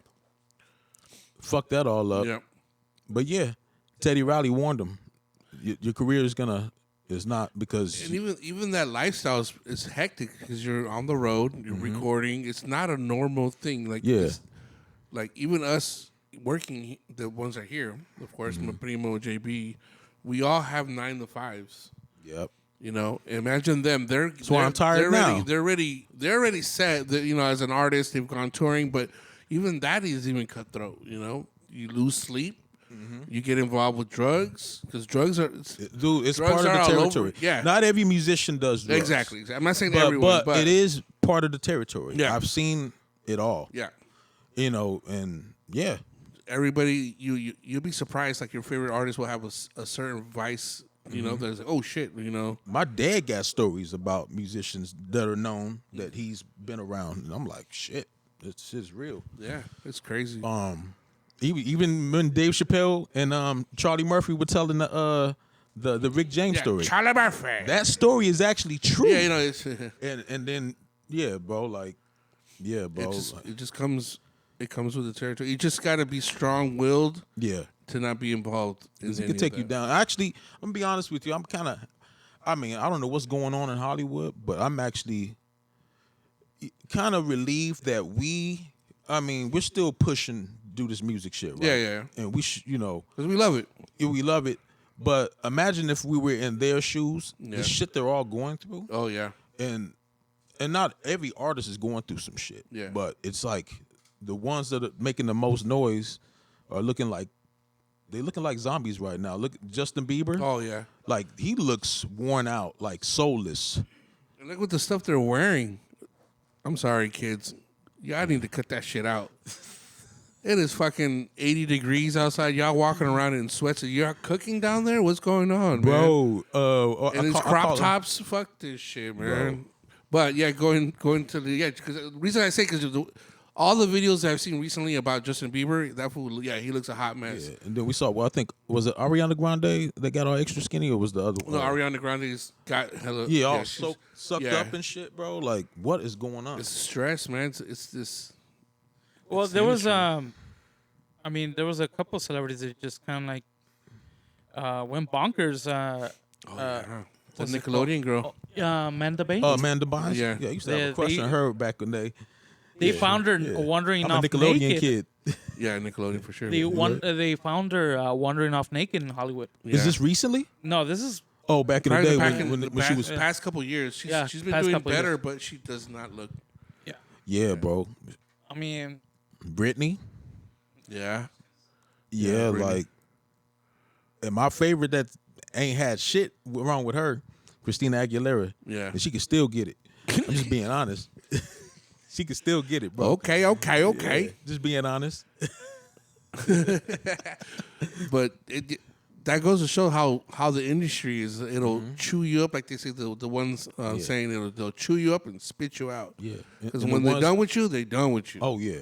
fuck that all up. Yeah. But yeah, Teddy Riley warned him, your career is not because And even that lifestyle is hectic because you're on the road, you're recording. It's not a normal thing. Like Yeah. like even us working, the ones that are here, of course, my primo, JB, we all have 9 to 5s. yep. You know, imagine them. That's why I'm tired now. They're already set. That as an artist, they've gone touring, but even that is even cutthroat. You know, you lose sleep. You get involved with drugs because drugs are Dude, it's drugs part of are the all over. territory. Yeah. Not every musician does drugs. Exactly. I'm not saying everyone, but it is part of the territory. Yeah. I've seen it all. Yeah. And yeah. Everybody, you'll be surprised. Like your favorite artist will have a certain vice. You know, that's like, oh shit. You know, My dad got stories about musicians that are known that he's been around, and I'm like, shit, this is real. yeah, it's crazy. Even when Dave Chappelle and Charlie Murphy were telling the Rick James story, Charlie Murphy. that story is actually true. Yeah, it's and then bro, it just comes. It comes with the territory. You just got to be strong-willed yeah. to not be involved. In It any can take of you that. down. Actually, I'm gonna be honest with you. I don't know what's going on in Hollywood, but I'm actually kind of relieved that we're still pushing do this music shit, right? Yeah. And we Because we love it. we love it. But imagine if we were in their shoes, Yeah. the shit they're all going through, Oh yeah. and not every artist is going through some shit. Yeah. But it's like the ones that are making the most noise are looking like zombies right now. Look, Justin Bieber. Oh yeah. Like he looks worn out, like soulless. And look what the stuff they're wearing. I'm sorry, kids. Y'all need to cut that shit out. It is fucking 80 degrees outside. Y'all walking around in sweats. Y'all cooking down there? What's going on, man? Bro. And it's crop tops. Fuck this shit, man. But yeah, going to the because the reason I say because all the videos that I've seen recently about Justin Bieber, that fool, he looks a hot mess. Yeah, and then we saw. Well, I think was it Ariana Grande that got all extra skinny, or was the other one? No, Ariana Grande's got hella. all she's- sucked yeah. up and shit, bro. Like, what is going on? It's stress, man. It's this. Well, It's there was industry. there was a couple celebrities that just kind of like went bonkers. The what's it Nickelodeon girl. Amanda Baines. Amanda Bynes. Yeah. I used to have a They- crush they- on her back in the day. They found her Yeah. wandering I'm a off Nickelodeon naked. kid. Yeah, Nickelodeon for sure. They found her wandering off naked in Hollywood. Yeah. Is this recently? No, this is Oh, back in the Probably day back in when the she was. past couple years. She's been past doing couple better, years. but she does not look. yeah. Yeah, bro. I mean, Britney. Yeah. Yeah, Britney. like. And my favorite that ain't had shit wrong with her, Christina Aguilera. Yeah. And she can still get it. I'm just being honest. She can still get it, bro. Okay. Yeah, just being honest. But that goes to show how the industry is. It'll chew you up, like they say. The ones saying they'll chew you up and spit you out. Yeah. Because And when the they're ones- done with you, they're done with you. Oh yeah,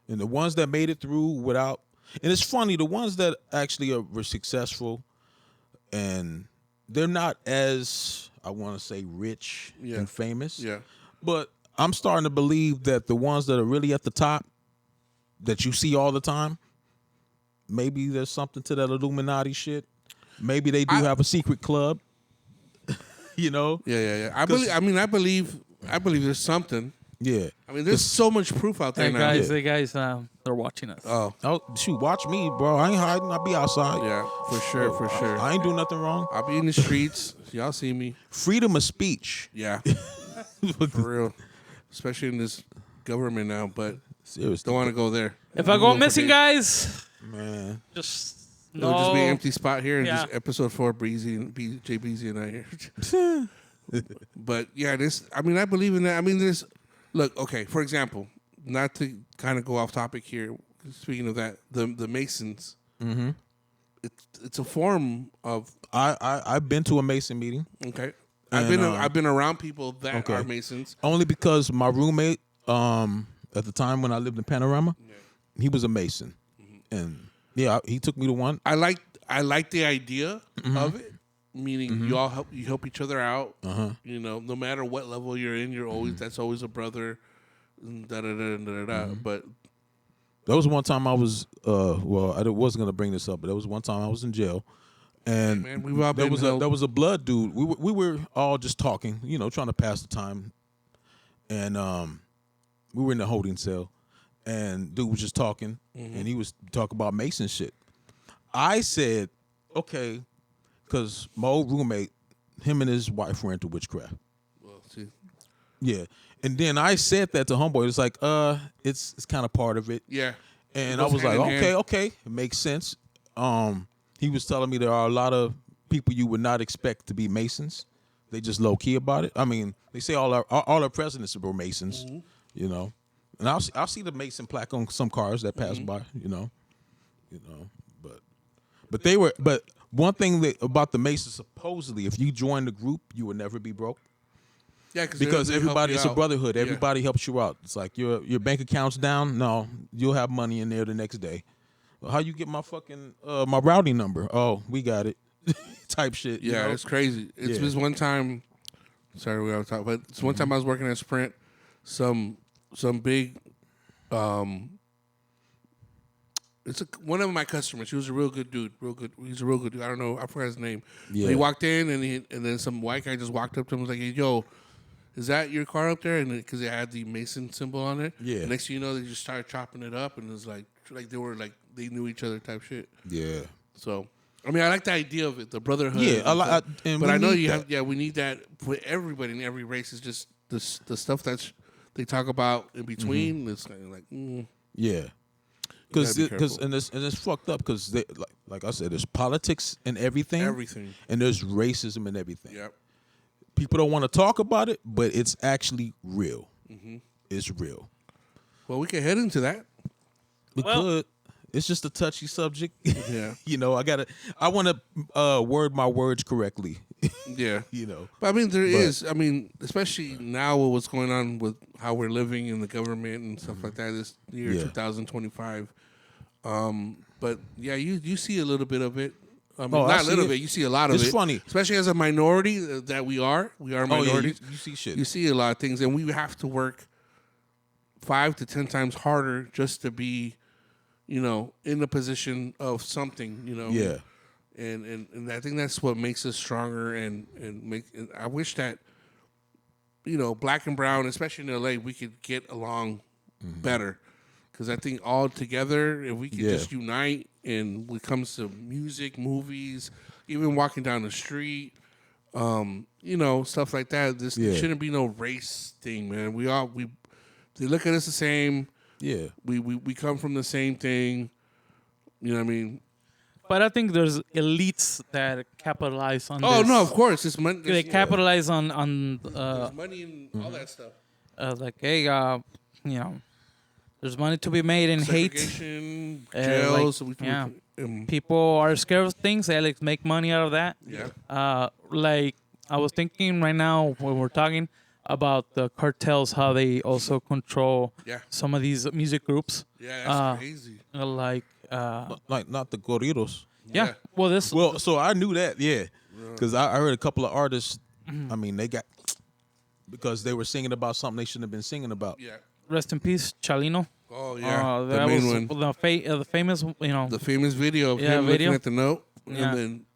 and the ones that made it through without, and it's funny, the ones that actually were successful, and they're not as I want to say rich Yeah. and famous. Yeah. But I'm starting to believe that the ones that are really at the top, that you see all the time, maybe there's something to that Illuminati shit. Maybe they do have a secret club. You know? Yeah. I believe there's something. Yeah. I mean, there's so much proof out there hey now. guys, they're watching us. Oh, Oh shoot, watch me, bro. I ain't hiding. I'll be outside. yeah, for sure. I ain't doing nothing wrong. I'll be in the streets. Y'all see me. Freedom of speech. Yeah, for real. Especially in this government now, but Seriously. don't want to go there. If I go for missing, days. guys, Man. just It'll just be an no. empty spot here in Yeah. this episode 4. Breezy and Jay Breezy and I here. But yeah, I believe in that. I mean, look, okay, for example, not to kind of go off topic here. Speaking of that, the Masons. Mm-hmm. It's a form of I've been to a Mason meeting okay. And, I've been around people that okay. are Masons. only because my roommate at the time when I lived in Panorama, he was a Mason, and Yeah, he took me to one. I like the idea of it, meaning you all help each other out. You know, no matter what level you're in, you're always that's always a brother. Da da da da da. But There was one time I was well, I wasn't gonna bring this up, but there was one time I was in jail, and man, we've all there been was there was a blood dude. We were all just talking, you know, trying to pass the time, and we were in the holding cell, and dude was just talking, and he was talking about Mason shit. I said, okay, because my old roommate, him and his wife were into witchcraft. well, see, Yeah. And then I said that to homeboy. It's like, it's kind of part of it. yeah. And It I goes was like, hand in hand. okay, it makes sense. He was telling me there are a lot of people you would not expect to be Masons. They just low key about it. I mean, they say all our presidents were Masons, you know. And I'll see the Mason plaque on some cars that pass by, you know. But one thing about the Masons, supposedly, if you join the group, you will never be broke. Yeah, Because they help everybody, you it's a out. brotherhood. Yeah. Everybody helps you out. It's like your bank account's down. No, you'll have money in there the next day. Well, how you get my fucking my routing number? Oh, we got it. Type shit. you Yeah, know? it's crazy. It's Yeah. this one time. Sorry, we gotta talk, but it's one time I was working at Sprint. Some big. It's one of my customers. He was a real good dude. Real good. He's a real good dude. I don't know. I forgot his name. Yeah. But he walked in and then some white guy just walked up to him and was like, "Hey, yo, is that your car up there?" And because it had the Mason symbol on it. Yeah. And next thing you know, they just started chopping it up, and it was like they were like they knew each other type shit. Yeah. So, I mean, I like the idea of it, the brotherhood. Yeah, and stuff. and But we I know need you that. have. Yeah, we need that for everybody in every race. Is just the stuff that's they talk about in between. It's kind of like, Yeah. gotta be Because careful. and it's fucked up because like I said, there's politics and everything. Everything. And there's racism and everything. Yep. People don't want to talk about it, but it's actually real. It's real. Well, we can head into that. We Well- could. It's just a touchy subject. Yeah. You know, I want to word my words correctly. Yeah. You know. But I mean, there is. I mean, especially now with what's going on with how we're living in the government and stuff like that. This year, Yeah. 2025. But yeah, you see a little bit of it. I mean, Oh, I not a see little it. bit. You see a lot of it. It's funny. especially as a minority that we are. We are Oh yeah, minorities. you see shit. You see a lot of things, and we have to work 5 to 10 times harder just to be, you know, in the position of something. You know. Yeah. And I think that's what makes us stronger. And I wish that, you know, black and brown, especially in LA, we could get along better. Because I think all together, if we could Yeah. just unite, and when it comes to music, movies, even walking down the street, you know, stuff like that. There Yeah. shouldn't be no race thing, man. They look at us the same. Yeah. We come from the same thing. You know what I mean? But I think there's elites that capitalize on Oh this. no, of course it's money. They capitalize on There's money and all that stuff. like, hey, you know, there's money to be made in hate. Segregation, like, jails. yeah. People are scared of things. They like make money out of that. Yeah. Like I was thinking right now when we're talking about the cartels, how they also control Yeah. some of these music groups. Yeah, that's crazy. Like, Like not the corridos. yeah. Yeah. Well, this. Well, so I knew that, yeah, because I heard a couple of artists. I mean, they got because they were singing about something they shouldn't have been singing about. Yeah. Rest in peace, Chalino. Oh yeah. The that main was one. the famous, you know. The famous video of Yeah, him video. looking at the note Yeah. and then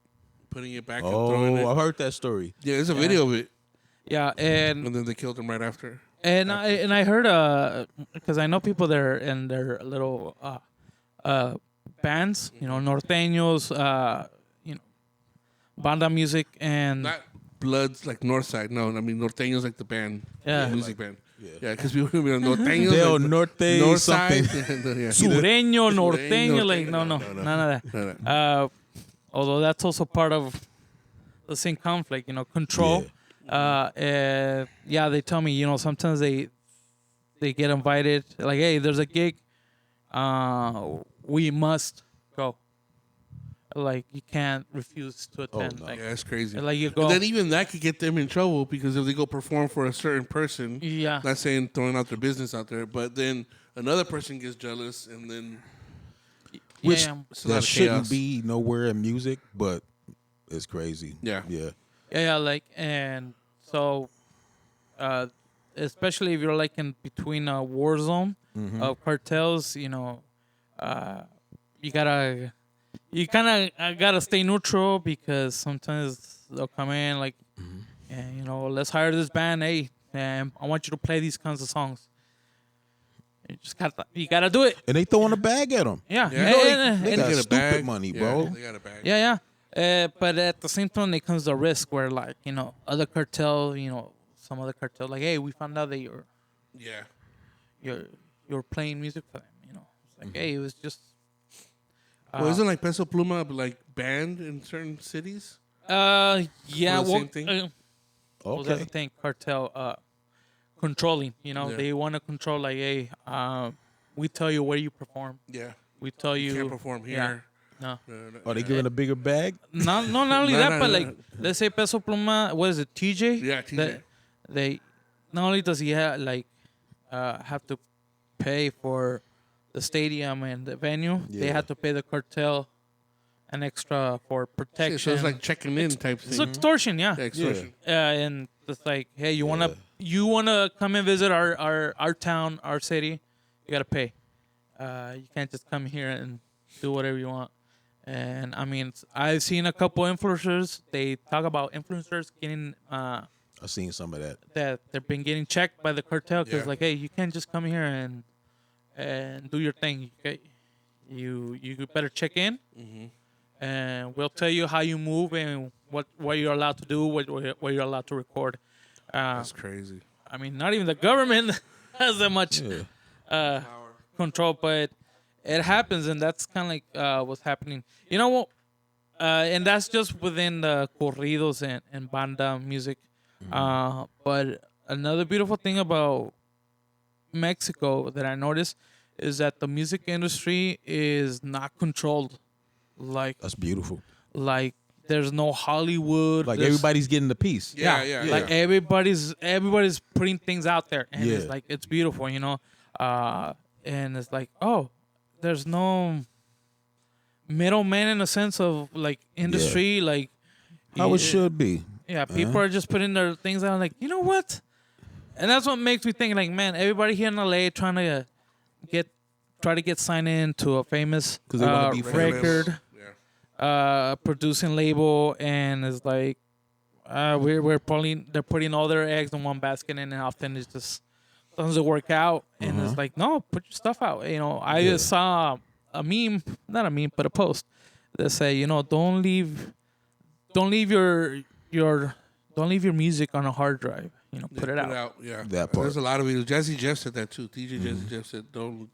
putting it back and throwing Oh, it. I've heard that story. Yeah, there's a video of it, Yeah, and then they killed him right after. I heard because I know people there and their little bands, you know, norteños, you know, banda music and Not Bloods like Northside. No, I mean Norteños like the band, Yeah. the music band. Yeah. Yeah, because we were Norteños. Del like, Norte Northside. something. Yeah. sureño, norteño, like norteño, no, no. none of that. No. Although that's also part of the same conflict, you know, control. Yeah, they tell me, you know, sometimes they get invited, like, hey, there's a gig, we must go. Like you can't refuse to attend. no. Like, Yeah, it's crazy. like you go. And then even that could get them in trouble because if they go perform for a certain person, Yeah. not saying throwing out their business out there, but then another person gets jealous and then which yeah. It's a lot that of shouldn't chaos. be nowhere in music, but it's crazy. Yeah. Yeah. Yeah, like, and so, uh, especially if you're like in between a war zone of cartels, uh, you gotta, you kind of gotta stay neutral because sometimes they'll come in like, and let's hire this band. Hey, and I want you to play these kinds of songs. You gotta do it. And they throwing a bag at them. Yeah, Yeah. You know, and- they and- got Get a stupid bag. money, Yeah, bro. they got a bag. yeah. But at the same time, it comes the risk where, like, other cartel, some other cartel, like, hey, we found out that Yeah. you're playing music for them. It's like, hey, it was just. Well, isn't like Peso Pluma like banned in certain cities? Yeah. For the Well, same thing? well, that's Okay. the thing. Cartel controlling. Yeah. They want to control. Like, hey, we tell you where you perform. Yeah. We tell you. Can't perform Yeah. here. No. Are they giving a bigger bag? Not only No, that, no, but no. like, let's say Peso Pluma, what is it, TJ? Yeah, TJ. They not only does he have to pay for the stadium and the venue, they Yeah. have to pay the cartel an extra for protection. So it's like checking in type It's thing. extortion, yeah. Yeah, extortion. And it's like, hey, you wanna come and visit our town, our city, you gotta pay. You can't just come here and do whatever you want. And I mean, I've seen a couple influencers. They talk about influencers getting I've seen some of that. that they've been getting checked by the cartel because, Yeah. like, hey, you can't just come here and do your thing. You better check in, and we'll tell you how you move and what you're allowed to do, what you're allowed to record. That's crazy. I mean, not even the government has that much control, but it happens, and that's kind of like what's happening. You know what? And that's just within the corridos and banda music. But another beautiful thing about Mexico that I noticed is that the music industry is not controlled. That's beautiful. Like there's no Hollywood. Like there's- everybody's getting the piece. Yeah. like everybody's putting things out there, and Yeah. it's like it's beautiful, and it's like, oh, there's no middleman in a sense of like industry, like How it should be. yeah, people are just putting their things out, like, you know what, and that's what makes me think, like, man, everybody here in LA trying to get signed in to a famous 'Cause they wanna be famous. record Yeah. producing label, and it's like they're putting all their eggs in one basket, and then often it just doesn't work out, and it's like, no, put your stuff out. I just saw a meme, not a meme, but a post that say, don't leave your music on a hard drive. Put it out. Yeah. That part. There's a lot of videos. Jazzy Jeff said that too. DJ Jazzy Jeff said, "Don't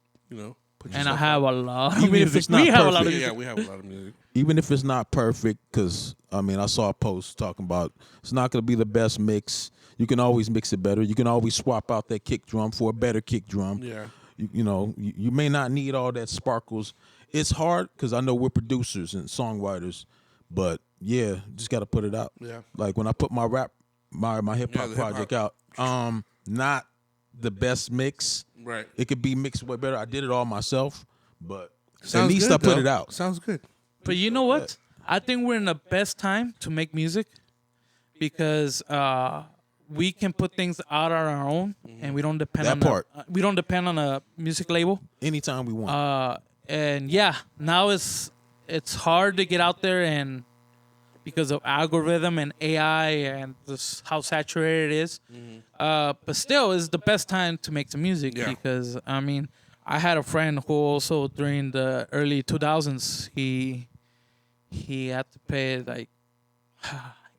put your And I stuff have a lot of Even if music. it's not We have a lot of perfect. music. Yeah, we have a lot of music. Even if it's not perfect, because I mean, I saw a post talking about it's not going to be the best mix. You can always mix it better. You can always swap out that kick drum for a better kick drum. Yeah. You may not need all that sparkles. It's hard because I know we're producers and songwriters, but yeah, just got to put it out. Yeah. Like when I put my hip Yeah, hop the project hip-hop. out, not the best mix. Right. It could be mixed way better. I did it all myself, but at Sounds least good, I put though. it out. Sounds good. But you know what? I think we're in the best time to make music because we can put things out on our own, and we don't depend That on part. we don't depend on a music label. Anytime we want. And yeah, now it's hard to get out there, and because of algorithm and AI and just how saturated it is. But still, it's the best time to make some music Yeah. because I mean, I had a friend who also during the early 2000s he had to pay like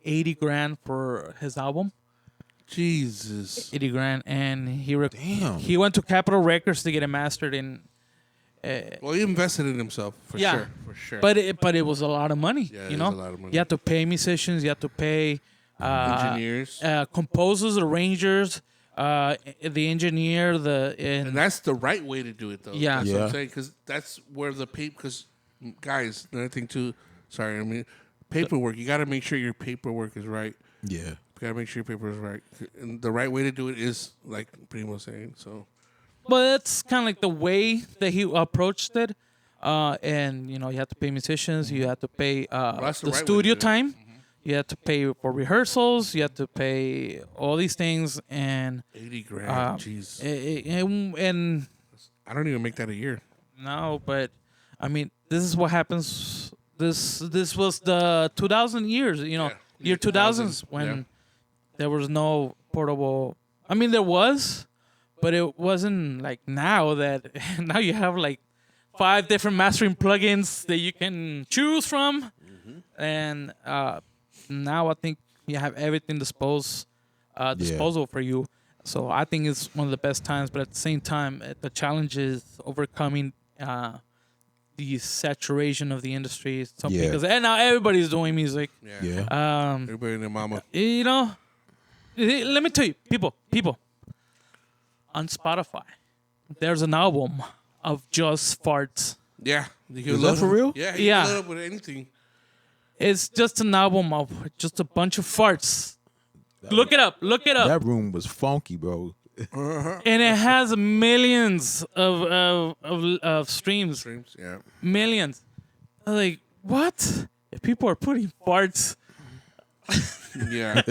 80 grand for his album. Jesus. 80 grand, and Damn. he went to Capitol Records to get it mastered in. Well, he invested in himself for Yeah. sure. For sure. But it was a lot of money. Yeah, it you is know, a lot of money. You have to pay musicians. You have to pay engineers. composers, arrangers, the engineer, And that's the right way to do it, though. Yeah. That's what Yeah. I'm saying. Because that's where the because guys, another thing too. Sorry, I mean paperwork. You got to make sure your paperwork is right. Yeah. You got to make sure your paper is right. And the right way to do it is like Primo saying. So But it's kind of like the way that he approached it. and you have to pay musicians. You have to pay that's the the right way to studio do it. time. You have to pay for rehearsals. You have to pay all these things, and 80 grand. Jeez. and I don't even make that a year. no, but I mean, this is what happens. This was the 2000 years, Yeah. year 2000s when Yeah. there was no portable. I mean, there was, but it wasn't like now that now you have like 5 different mastering plugins that you can choose from, and now I think you have everything disposal for you. So I think it's one of the best times, but at the same time, the challenge is overcoming the saturation of the industry. Something Yeah. because now everybody's doing music. Yeah. Yeah. Everybody and their mama. Let me tell you, people, on Spotify, there's an album of just farts. Yeah. You Is that for real? Yeah. Yeah. You can load up with anything. It's just an album of just a bunch of farts. Look it up. That room was funky, bro. And it has millions of streams. Streams. Yeah. Millions. I'm like, what? If people are putting farts, Yeah.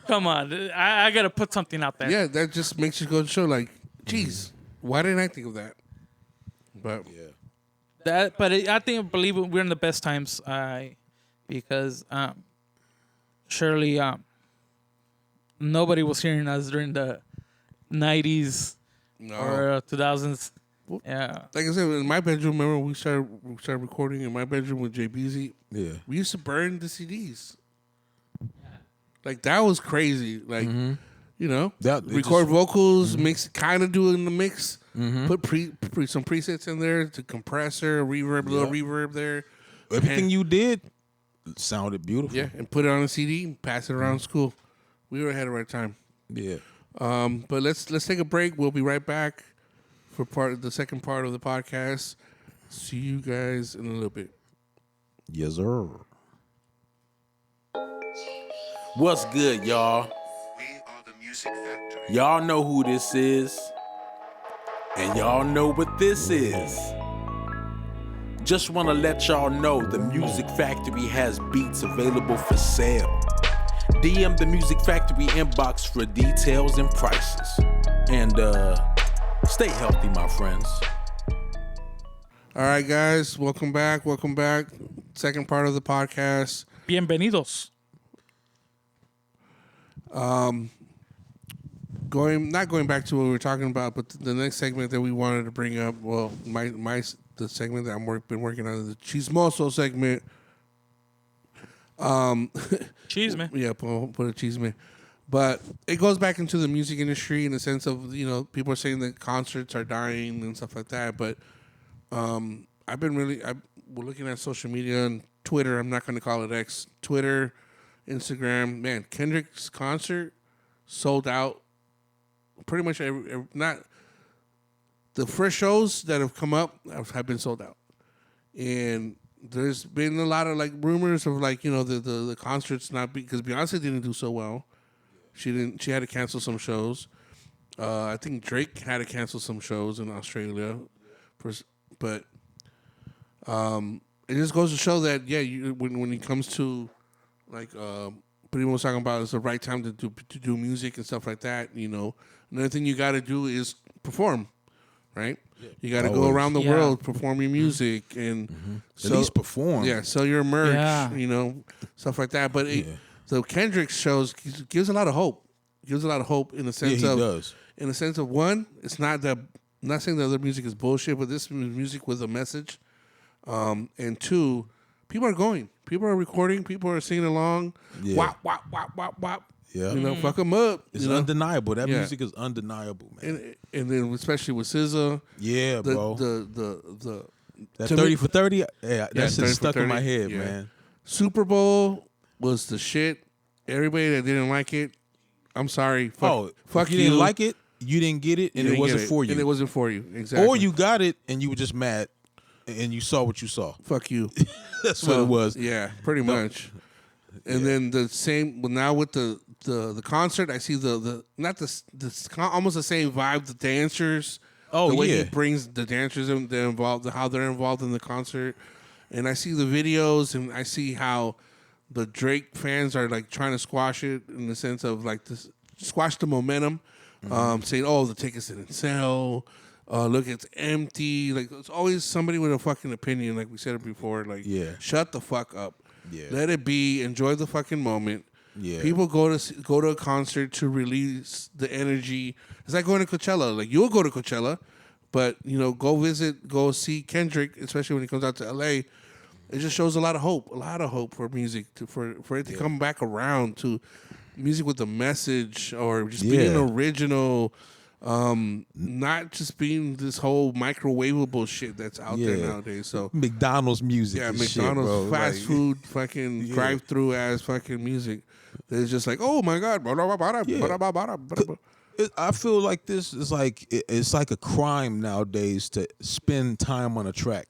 come on. I got to put something out there. Yeah. That just makes you go to show, like, geez, why didn't I think of that? But I believe we're in the best times because surely nobody was hearing us during the 90s no. or 2000s. Yeah. Like I said, in my bedroom, remember we started recording in my bedroom with JBZ? Yeah. We used to burn the CDs. Like, that was crazy. Like, That- it record just- vocals, mix, kind of do it in the mix, put some presets in there to compressor, reverb, little reverb there. Everything you did sounded beautiful. Yeah, and put it on a CD, and pass it around school. We were ahead of our time. Yeah. But let's take a break. We'll be right back for the second part of the podcast. See you guys in a little bit. Yes, sir. What's good, y'all? We are the Music Factory. Y'all know who this is. And y'all know what this is. Just want to let y'all know the Music Factory has beats available for sale. DM the Music Factory inbox for details and prices. And stay healthy, my friends. All right, guys, welcome back. Second part of the podcast. Bienvenidos. Not going back to what we were talking about, but the next segment that we wanted to bring up. Well, the segment that I've been working on is the Chismoso segment. Cheese, man. Yeah, put a chisme. But it goes back into the music industry in the sense of, people are saying that concerts are dying and stuff like that. But we're looking at social media and Twitter. I'm not going to call it X. Twitter, Instagram. Man, Kendrick's concert sold out. Pretty much not the first shows that have come up have been sold out. And there's been a lot of rumors of the concerts not because Beyonce didn't do so well. She had to cancel some shows. I think Drake had to cancel some shows in Australia. But it just goes to show that when it comes to Primo was talking about, it's the right time to do music and stuff like that. Another thing you got to do is perform, right? Yeah. You got to go around the world, perform your music, and At least perform. Yeah, sell your merch, Yeah. Stuff like that. But the Kendrick shows gives a lot of hope. Gives a lot of hope in the sense he of does. In the sense of one, it's not that. I'm not saying the other music is bullshit, but this is music with a message. And two, people are going. People are recording. People are singing along. Yeah. Wop, wop, wop, wop, wop. Yeah. Fuck them up. It's undeniable. That Yeah. music is undeniable, man. And then especially with SZA. Yeah, bro. The That to 30 me- for 30, that shit 30 for stuck in my 30, head, yeah. man. Super Bowl was the shit. Everybody that didn't like it, I'm sorry. Fuck if you didn't like it, you didn't get it, and You it didn't wasn't get for you. And it wasn't for you. Exactly. Or you got it, and you were just mad, and you saw what you saw. Fuck you. That's what it was. Yeah, pretty much. And then the same. Well, now with the concert, I see almost the same vibe. The dancers, Oh, the way yeah. he brings the dancers in, they're involved, how they're involved in the concert, and I see the videos and I see how the Drake fans are like trying to squash it in the sense of like this, squash the momentum, saying, "Oh, the tickets didn't sell. Look, it's empty." Like it's always somebody with a fucking opinion. Like we said it before. Like, Yeah. shut the fuck up. Yeah. Let it be. Enjoy the fucking moment. Yeah. People go to a concert to release the energy. It's like going to Coachella. Like you'll go to Coachella, but go see Kendrick, especially when he comes out to LA. It just shows a lot of hope for music for it to come back around to music with a message or just being original, not just being this whole microwavable shit that's out there nowadays. So McDonald's music. yeah, and McDonald's shit, bro. fast Like, food fucking drive-through ass fucking music. It's just like, oh my god, I feel like this is like it's like a crime nowadays to spend time on a track.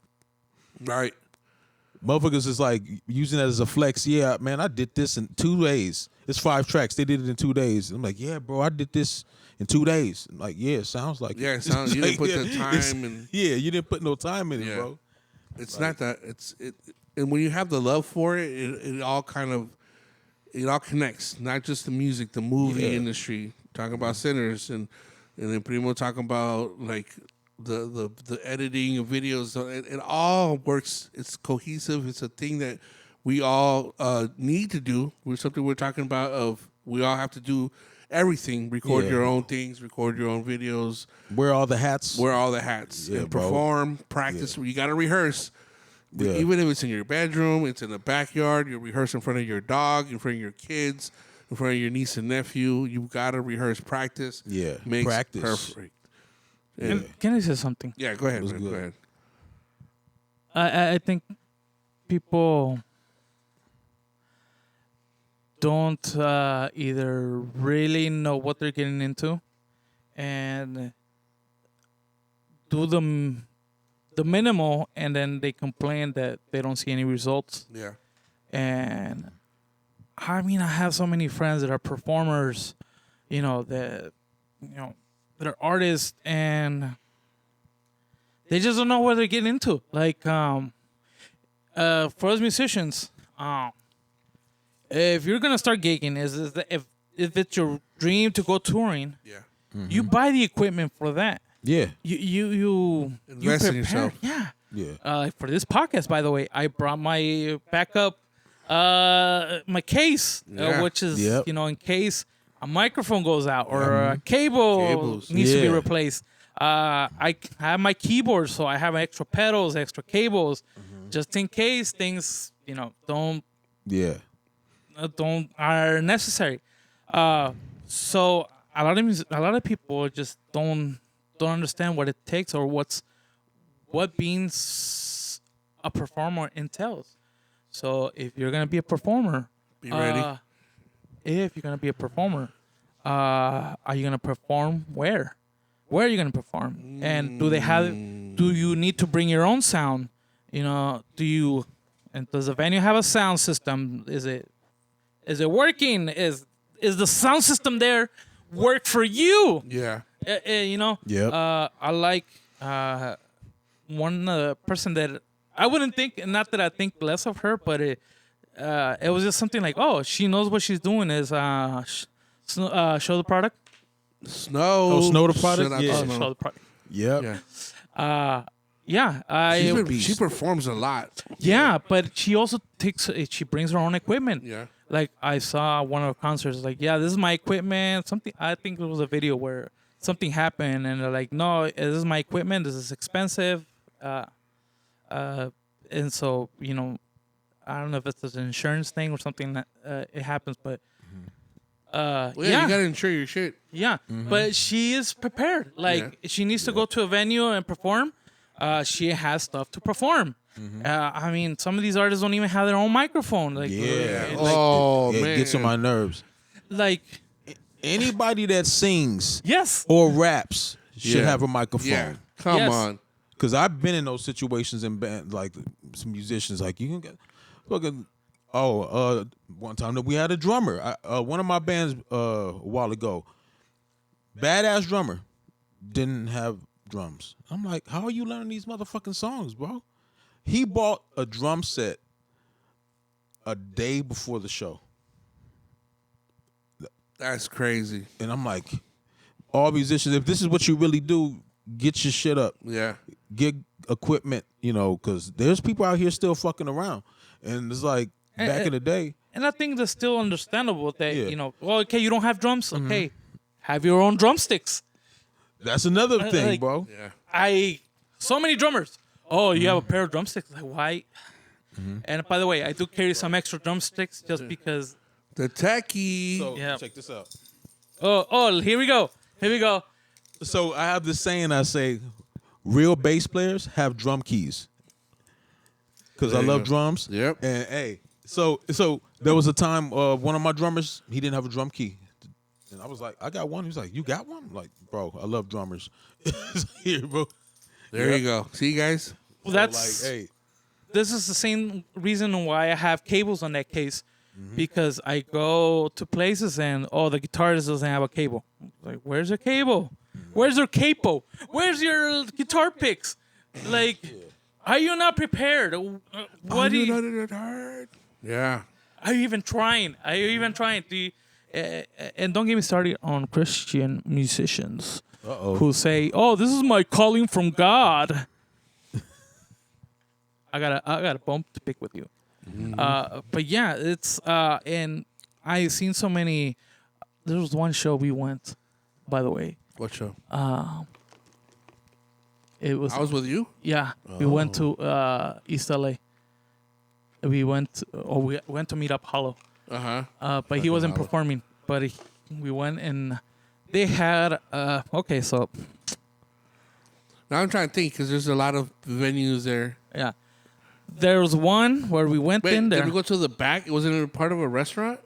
right. Motherfuckers is like using it as a flex. Yeah, man, I did this in 2 days. It's 5 tracks. They did it in 2 days. I'm like, yeah, bro, I did this in 2 days. I'm like, yeah, it sounds like Yeah, it. it sounds. You didn't put the It's- time and. Yeah, you didn't put no time in it, Yeah. bro. It's not that. And when you have the love for it, it all kind of, it all connects. Not just the music, the movie industry. Talking about Sinners and then Primo talking about like the editing of videos. It all works. It's cohesive. It's a thing that we all need to do. Something we're talking about of we all have to do everything. Record Yeah. your own things. Record your own videos. Wear all the hats. Wear all the hats Yeah, and bro. perform, practice. You got to rehearse. Yeah. Even if it's in your bedroom, it's in the backyard, you rehearse in front of your dog, in front of your kids, in front of your niece and nephew. You got to rehearse, practice. Yeah, Makes practice. perfect. And, Can I say something? yeah, go ahead, was man. good. Go ahead. I think people don't either really know what they're getting into and do the minimal, and then they complain that they don't see any results. Yeah. And I mean, I have so many friends that are performers, that are artists, and they just don't know what they're getting into. Like, for us musicians, if you're gonna start gigging, if it's your dream to go touring, Yeah. you buy the equipment for that. Yeah, You Invest in prepare. yourself. Yeah. yeah. For this podcast, by the way, I brought my backup, my case, Yeah. which is Yep. in case a microphone goes out or a cable Cables. needs to be Yeah. replaced. I have my keyboard, so I have extra pedals, extra cables, just in case things don't Yeah. are necessary. So a lot of people just don't understand what it takes or what being a performer entails. So if you're gonna be a performer, Be ready. If you're gonna be a performer, are you gonna perform where? Where are you gonna perform? And do you need to bring your own sound? Does the venue have a sound system? Is it working? Is the sound system there work for you? Yeah. Yep. I like one person that I wouldn't think, not that I think less of her, but it was just something like, oh, she knows what she's doing is show the product. Snow. Oh, Snow the product? Shout out to Yeah. Snow. Show the product. Yep. Yeah. Yeah, She performs a lot. yeah, but she also she brings her own equipment. Yeah. Like I saw one of her concerts, like, yeah, this is my equipment. Something, I think it was a video where something happened and they're like, no, this is my equipment. This is expensive. And so, I don't know if it's an insurance thing or something that it happens, but Well, yeah, you gotta insure your shit. yeah, but she is prepared. Like she needs to go to a venue and perform. She has stuff to perform. I mean, some of these artists don't even have their own microphone. Like, Yeah. Oh It man, gets on my nerves. like Anybody that sings yes, or raps should Yeah. have a microphone. Yeah. Come Yes. on. Cause I've been in those situations in band, like some musicians, like you can get fucking. One time that we had a drummer. One of my bands a while ago, badass drummer, didn't have drums. I'm like, how are you learning these motherfucking songs, bro? He bought a drum set a day before the show. That's crazy. And I'm like, all musicians, if this is what you really do, get your shit up. Yeah. Get equipment, because there's people out here still fucking around. And it's like, back in the day. And I think that's still understandable that, Yeah. well, okay, you don't have drums. Okay, have your own drumsticks. That's another thing, like- bro. Yeah. So many drummers. Oh, you have a pair of drumsticks. Like, why? And by the way, I do carry some extra drumsticks just because. The techie. So, Yeah. check this out. Oh, here we go. So I have this saying I say, real bass players have drum keys. Because I There you love go. drums. Yep. And hey, so there was a time one of my drummers, he didn't have a drum key. And I was like, I got one. He was like, you got one? I'm like, bro, I love drummers. Here, bro. There you go. See, guys? Well, So, that's like, hey, this is the same reason why I have cables on that case, because I go to places and the guitarist doesn't have a cable. Like, where's your cable? Where's your capo? Where's your guitar picks? Like, are you not prepared? What do you? Yeah. Are you even trying? Are you even trying? And don't get me started on Christian musicians who say, "Oh, this is my calling from God." I got a bump to pick with you. But yeah, it's and I seen so many. There was one show we went, by the way. What show? It was I was with you? yeah. We went to East LA. We went to meet up Hollow. But he wasn't performing. But we went and they had okay. So Now I'm trying to think because there's a lot of venues there. yeah, there was one where we went Wait, in there. did we go to the back? Wasn't it a part of a restaurant?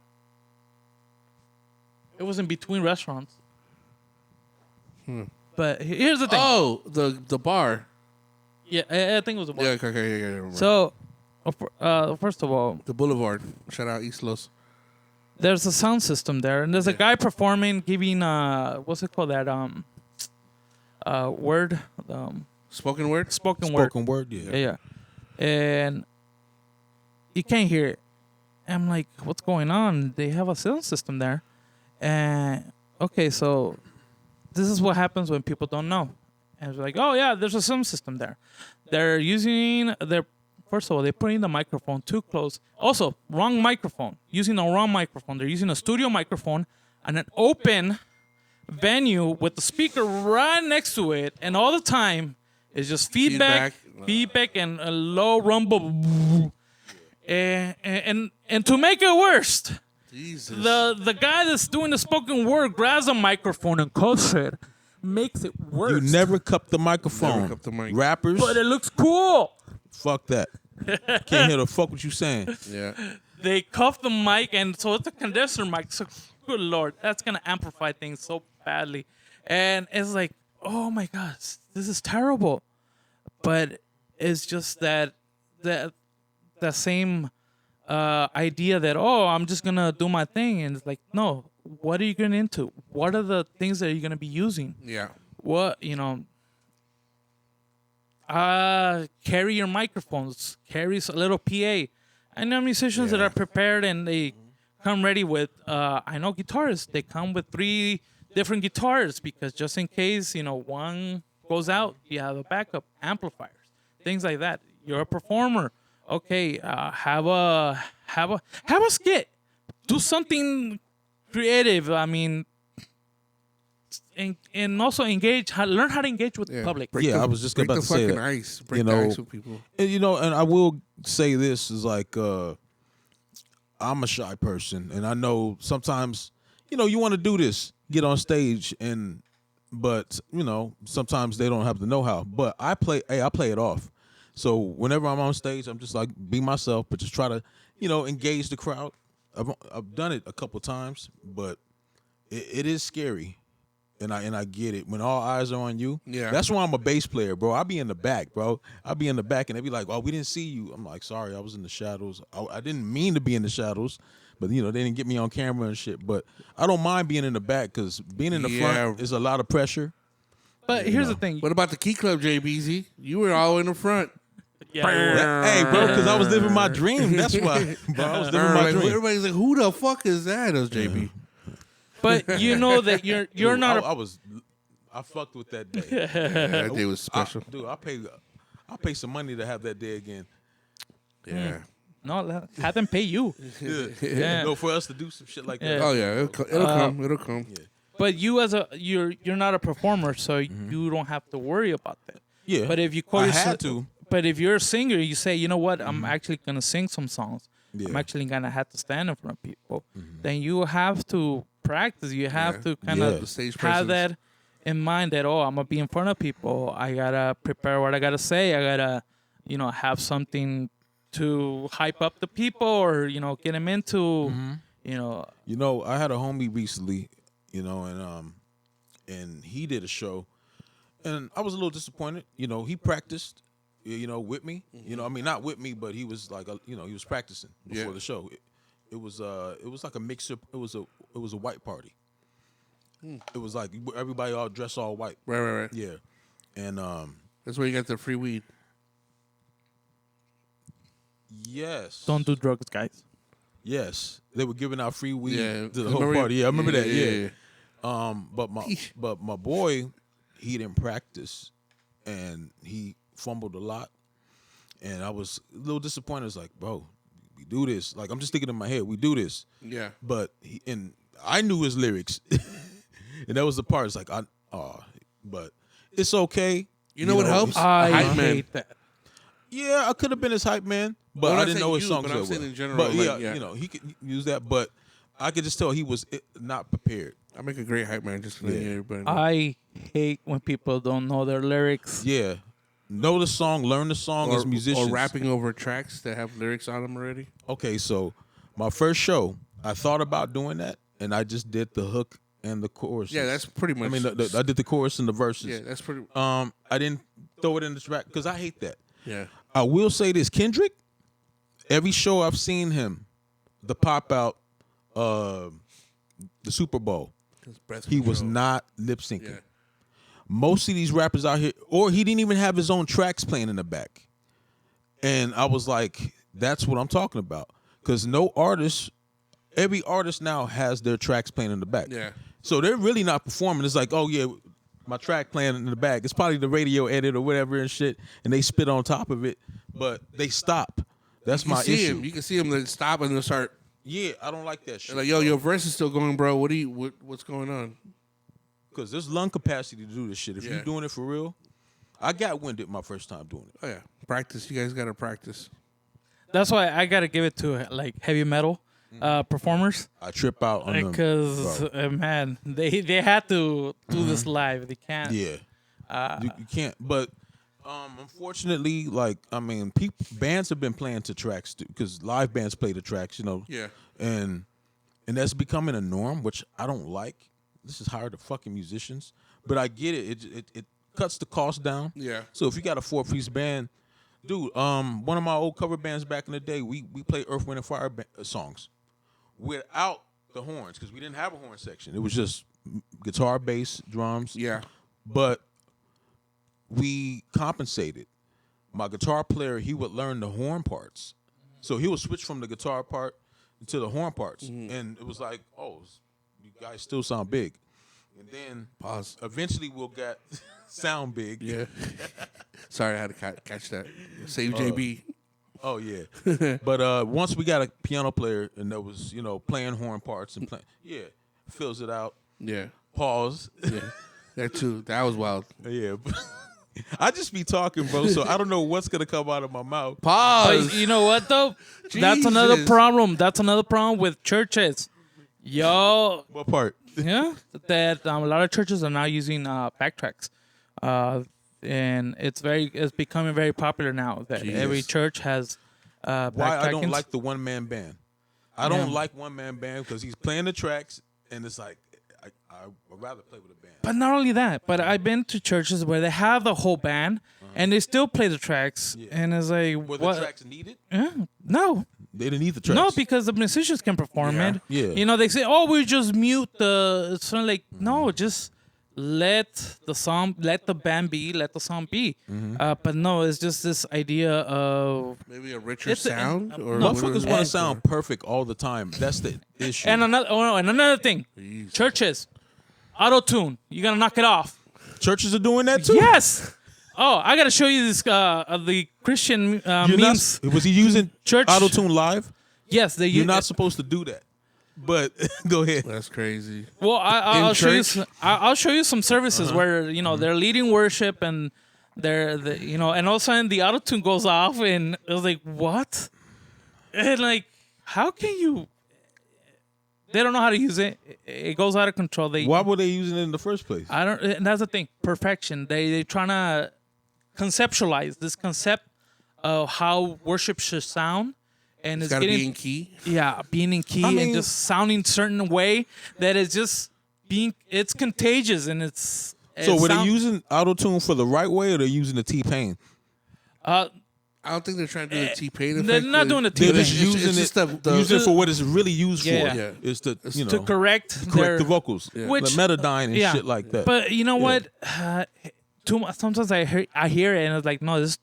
It was in between restaurants. But here's the thing. Oh, the bar. Yeah, I think it was a bar. Yeah, okay, yeah. I remember. So, first of all, the Boulevard. Shout out East Los. there's a sound system there, and there's a guy performing, giving what's it called, that word, Spoken word? spoken word. spoken word, yeah. Yeah, and you can't hear it. I'm like, what's going on? They have a sound system there, and okay, so this is what happens when people don't know. And it's like, oh yeah, there's a sound system there. They're using first of all, they're putting the microphone too close. Also, wrong microphone. Using the wrong microphone. They're using a studio microphone and an open venue with the speaker right next to it, and all the time it's just feedback, and a low rumble. And to make it worse, Jesus. the guy that's doing the spoken word grabs a microphone and cuts it, makes it worse. You never cup the microphone. Never cup the mic. Rappers, But it looks cool. fuck that. Can't hear the fuck what you saying. Yeah. They cuff the mic, and so it's a condenser mic. So good lord, that's gonna amplify things so badly. And it's like, oh my gosh, this is terrible. But it's just that same idea that, oh, I'm just gonna do my thing, and it's like, no, what are you getting into? What are the things that you're gonna be using? Yeah. What, carry your microphones, carry a little PA. I know musicians that are prepared and they come ready with, I know guitarists, they come with 3 different guitars because just in case, one goes out, you have a backup, amplifiers, things like that. You're a performer. Okay, have a skit. Do something creative. I mean, and also learn how to engage with the public. Yeah, I was just about to say Break the that. fucking ice. Break the ice with people. And, and I will say this is like, I'm a shy person, and I know sometimes, you want to do this, get on stage, but sometimes they don't have the know-how. But I play it off. So whenever I'm on stage, I'm just like, be myself, but just try to, engage the crowd. I've done it a couple times, but it is scary. And I get it. When all eyes are on you, Yeah. that's why I'm a bass player, bro. I'll be in the back, bro. I'll be in the back, and they be like, "Oh, we didn't see you." I'm like, "Sorry, I was in the shadows. I didn't mean to be in the shadows, but they didn't get me on camera and shit." But I don't mind being in the back because being in the front is a lot of pressure. But here's the thing. What about the Key Club, JBZ? You were all in the front. Yeah. Hey, bro, because I was living my dream. That's why. Bro, I was living my dream. Everybody's like, "Who the fuck is that?" It was JB. But you know that you're Dude, not. I fucked with that day. That day was special. Dude, I'll pay some money to have that day again. Yeah. No, have them pay you. Yeah. No, for us to do some shit like that. Yeah. Oh yeah, it'll come. It'll come. Yeah. But you you're not a performer, so you don't have to worry about that. Yeah. But if you call I yourself, had to. But if you're a singer, you say, you know what, I'm actually gonna sing some songs. Yeah. I'm actually gonna have to stand in front of people. Then you have to practice. You have to kind Yeah. of The stage have presence. that in mind that I'm gonna be in front of people. I gotta prepare what I gotta say. I gotta, have something to hype up the people or get them into, I had a homie recently, and he did a show, and I was a little disappointed. He practiced, with me. I mean, not with me, but he was like, he was practicing before the show. It was like a mixer. It was a white party. It was like everybody all dressed all white. Right. Yeah, and That's where you got the free weed. yes, don't do drugs, guys. yes, they were giving out free weed Yeah. to the whole Remember- party. Yeah, I remember that. yeah. But my boy, he didn't practice, and he fumbled a lot, and I was a little disappointed. I was like, bro, we do this. Like, I'm just thinking in my head, we do this. Yeah. But I knew his lyrics, and that was the part. It's like, but it's okay. You know what helps? I Hype man. hate that. Yeah, I could have been his hype man, but Well, I'm I not didn't know saying his you, songs but I'm that saying well. in general, But like, yeah. he could use that, but I could just tell he was not prepared. I make a great hype man just to let everybody know. I hate when people don't know their lyrics. Yeah, know the song, learn the song as musicians, or rapping over tracks that have lyrics on them already. Okay, so my first show, I thought about doing that, and I just did the hook and the chorus. Yeah, that's pretty much. I mean, I did the chorus and the verses. Yeah, that's pretty. I didn't throw it in the track because I hate that. Yeah. I will say this, Kendrick. Every show I've seen him, the pop out, the Super Bowl, His breath he was control. not lip syncing. Yeah. Most of these rappers out here, or he didn't even have his own tracks playing in the back. And I was like, that's what I'm talking about. Because every artist now has their tracks playing in the back. Yeah. So they're really not performing. It's like, oh yeah, my track playing in the back. It's probably the radio edit or whatever and shit, and they spit on top of it, but they stop. That's You my can see issue. him. You can see him like, stop and they'll start. Yeah, I don't like that shit. Like, yo, your verse is still going, bro. What's going on? Because there's lung capacity to do this shit. If Yeah. you're doing it for real, I got winded my first time doing it. Oh yeah, practice. You guys got to practice. That's why I gotta give it to like heavy metal performers. I trip out on them. Because man, they had to do this live. They can't. Yeah, you can't. But unfortunately, bands have been playing to tracks too, because live bands play the tracks, Yeah. and that's becoming a norm, which I don't like. This is hire the fucking musicians, but I get it. It cuts the cost down. Yeah. So if you got a 4-piece band, dude, one of my old cover bands back in the day, we played Earth, Wind, and Fire songs without the horns because we didn't have a horn section. It was just guitar, bass, drums. Yeah. But we compensated. My guitar player, he would learn the horn parts. So he would switch from the guitar part to the horn parts. And it was like, oh, you guys still sound big. And then Pause. eventually we'll get sound big. Yeah. Sorry, I had to catch that. Save JB. Oh, yeah. But once we got a piano player and that was, playing horn parts and playing, fills it out. Yeah. Pause. Yeah. That too. That was wild. Yeah. I just be talking, bro, so I don't know what's going to come out of my mouth. Pause. But you know what though? That's another Jesus. problem. That's another problem with churches. Yo, What part? yeah, that a lot of churches are now using backtracks, and it's becoming very popular now. That every church has Why I don't backtrackings. like the one-man band. I don't like one-man band because he's playing the tracks, and it's like, I would rather play with a band. But not only that, but I've been to churches where they have the whole band and they still play the tracks, and it's like, Were the what? tracks needed? Yeah, no. They didn't need the tracks. No, because the musicians can perform it. Yeah. You know, they say, "Oh, we just mute the." It's sort of like, no, just let the band be, let the song be. But no, it's just this idea of Maybe a richer It's a- sound, or no, what Motherfuckers is want to it? sound perfect all the time. That's the issue. and another thing, churches, auto tune. You gotta knock it off. Churches are doing that too. Yes. Oh, I gotta show you this the Christian You're memes. was he using Church- auto tune live? Yes, they You're use. not supposed to do that. But go ahead. That's crazy. Well, I'll show you. church? I'll show you some services where they're leading worship and and all of a sudden the auto tune goes off and it was like what? And like, how can you? They don't know how to use it. It goes out of control. Why were they using it in the first place? I don't. And that's the thing. Perfection. They trying to conceptualize this concept of how worship should sound, and It's it's got to getting be in key. being in key I mean- and just sounding certain way that is just being. It's contagious and it's. So it were they sound- using auto tune for the right way, or they're using the T-Pain? I don't think they're trying to do the T-Pain effect. They're not doing the They're T-Pain. just It's using just it, the- using it for what it's really used Yeah. for. Yeah. It's to to correct the vocals, Which- like Metadyne and yeah. shit like that. But you know what? Sometimes I hear it and it's like, no, this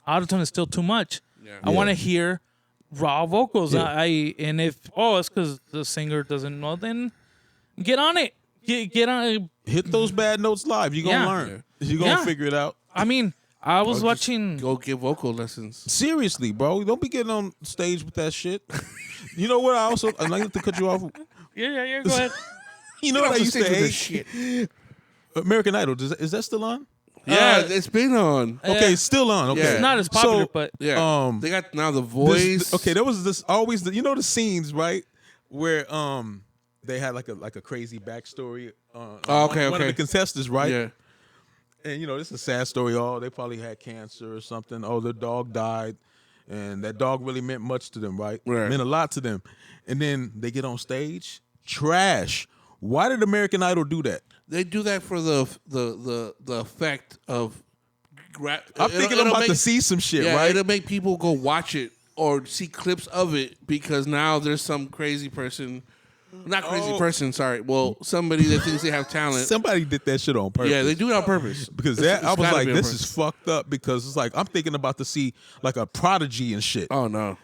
autotune is still too much. Yeah. I want to hear raw vocals. Yeah. And if it's because the singer doesn't know, then get on it. Get on it. Hit those bad notes live. You're gonna Yeah. learn. You're gonna Yeah. figure it out. I mean, I was Or just watching. Go get vocal lessons. Seriously, bro. Don't be getting on stage with that shit. You know what? I like to cut you off. Yeah. Go ahead. You know what I used to Stick with this hate? shit. American Idol. Is that still on? Yeah, it's been on. Okay, still on. Okay, Yeah. It's not as popular, So, but Yeah, they got now the this- voice. okay, there was this always the the scenes right where they had like a crazy backstory. Oh, okay, one of okay. the contestants, right? Yeah, And this is a sad story. Oh, they probably had cancer or something. Oh, their dog died, and that dog really meant much to them, right? Right. Meant a lot to them. And then they get on stage, trash. Why did American Idol do that? they do that for the effect of. I'm thinking I'm about to see some shit, Yeah, right? it'll make people go watch it or see clips of it because now there's some crazy person, not crazy Oh. person. Sorry, well, somebody that thinks they have talent. Somebody did that shit on purpose. Yeah, they do it on purpose Because It's I was gotta like, be on this purpose. is fucked up. Because it's like I'm thinking about to see like a Prodigy and shit. Oh no,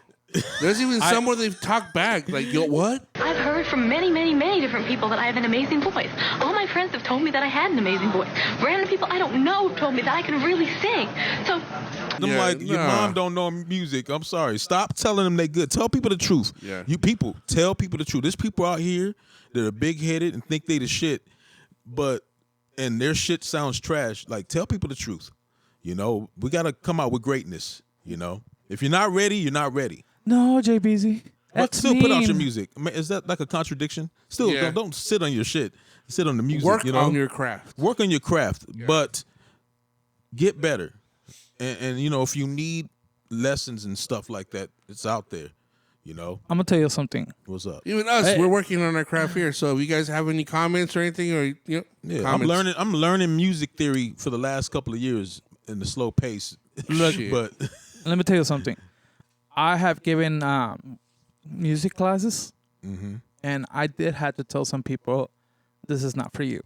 there's even some where they've talked back. Like, yo, what? I've heard from many, many, many different people that I have an amazing voice. All my friends have told me that I had an amazing voice. Random people I don't know have told me that I can really sing. So I'm Yeah, like, your nah. mom don't know music. I'm sorry. Stop telling them they good. Tell people the truth. Yeah. You people, tell people the truth. There's people out here that are big headed and think they the shit, and their shit sounds trash. Like, tell people the truth. We gotta come out with greatness. If you're not ready, you're not ready. no, JBZ. But That's still put out mean. your music. I mean, is that like a contradiction? Still, Yeah. don't sit on your shit. Sit on the music. Work you know? on your craft. Work on your craft, but get better. And if you need lessons and stuff like that, it's out there. I'm gonna tell you something. What's up? Even us, Hey. we're working on our craft here. So if you guys have any comments or anything, or Yeah, comments. I'm learning music theory for the last couple of years in the slow pace. Shit. But Let me tell you something. I have given music classes, and I did have to tell some people, this is not for you.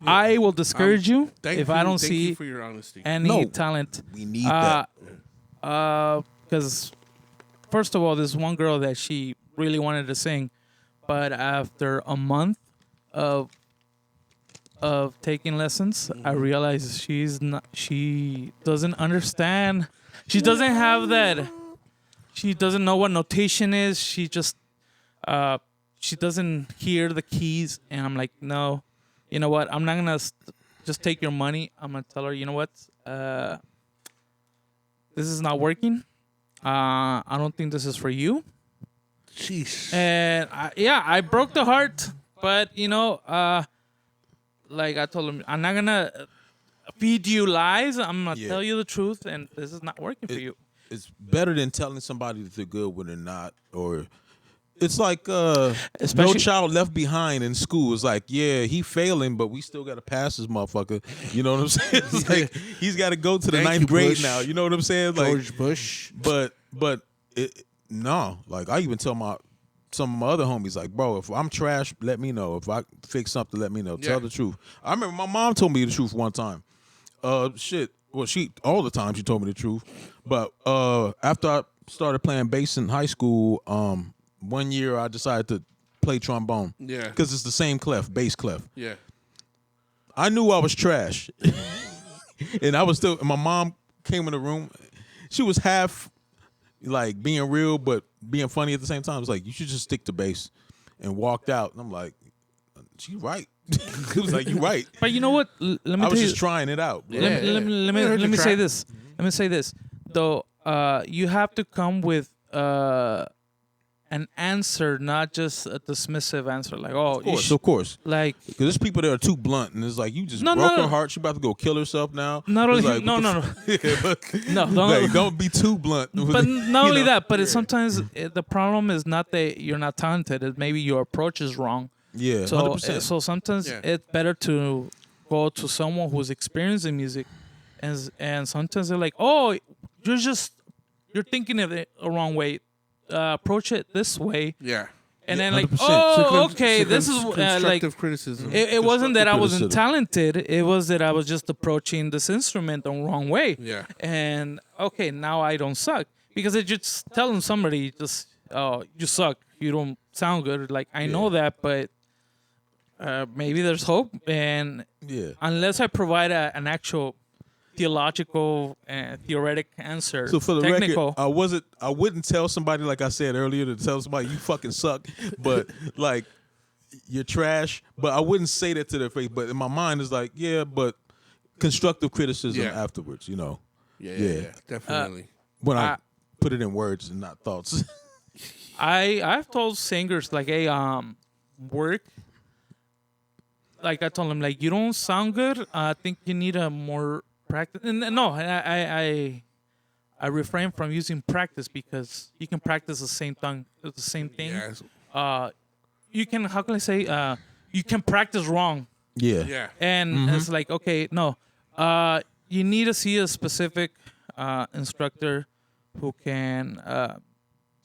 I will discourage you Thank if you, I don't thank you see for your honesty. any No. talent. we need that. Because first of all, there's one girl that she really wanted to sing, but after a month of taking lessons, I realized she doesn't understand. She doesn't have that. She doesn't know what notation is. She just she doesn't hear the keys, and I'm like, no, you know what? I'm not gonna just take your money. I'm gonna tell her, you know what? This is not working. I don't think this is for you. Jeez. And I broke the heart, but like I told him, I'm not gonna feed you lies. I'm gonna Yeah. tell you the truth, and this is not working for you. It's better than telling somebody that they're good when they're not. Or it's like No Especially- Child Left Behind in school. It's like, yeah, he failing, but we still got to pass this motherfucker. You know what I'm saying? It's like he's got to go to the Thank ninth you, grade Bush. now. You know what I'm saying? Like, George Bush. but no, like I even tell some of my other homies like, bro, if I'm trash, let me know. If I fix something, let me know. Tell the truth. I remember my mom told me the truth one time. Shit. Well, she all the time she told me the truth. But after I started playing bass in high school, one year I decided to play trombone. Yeah. Because it's the same clef, bass clef. Yeah. I knew I was trash. And I was still, my mom came in the room. She was half like being real, but being funny at the same time. It was like, you should just stick to bass, and walked out. And I'm like, she's right. It was like, you right. But you know what? Let me I tell was you. just trying it out. Bro. Let me say this. Let me say this. Though you have to come with an answer, not just a dismissive answer. Like, oh, Of course. like, Because there's people that are too blunt, and it's like, you just broke her heart. She about to go kill herself now. not It's only like, no, like, don't be too blunt. but not only that, but it's sometimes the problem is not that you're not talented. It's maybe your approach is wrong. Yeah, So 100%. so sometimes it's better to go to someone who's experienced in music, and sometimes they're like, oh, you're thinking of it the wrong way. Approach it this way. Yeah. And then 100%. oh, okay, this is constructive like criticism. it wasn't that I wasn't criticism. talented. It was that I was just approaching this instrument the wrong way. Yeah. And okay, now I don't suck because it just telling somebody just you suck. You don't sound good. Like I know that, but maybe there's hope. And unless I provide an actual theological theoretic answer, So for the technical, record, I wouldn't tell somebody, like I said earlier, to tell somebody you fucking suck, but like you're trash. But I wouldn't say that to their face. But in my mind, it's like, yeah, but constructive criticism afterwards, you know. Yeah, definitely. When I put it in words and not thoughts. I've told singers like, hey, work. Like I told them, like, you don't sound good. I think you need a more practice. And no, I refrain from using practice because you can practice the same thing. The same thing. Yes. You can. How can I say? You can practice wrong. Yeah. And it's like, okay, no. You need to see a specific instructor who can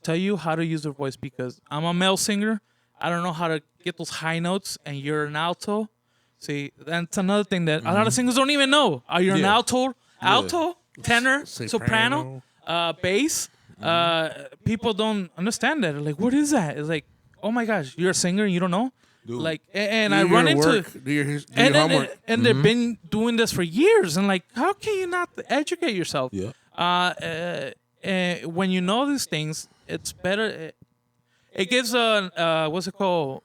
tell you how to use their voice, because I'm a male singer. I don't know how to get those high notes, and you're an alto. See, that's another thing that a lot of singers don't even know. Are you an alto, tenor, soprano, bass? People don't understand that. They're like, what is that? It's like, oh my gosh, you're a singer and you don't know? Dude. Like, and Do I your run into work, do your homework. and they've been doing this for years, and like, how can you not educate yourself? Yeah. When you know these things, it's better. It gives what's it called?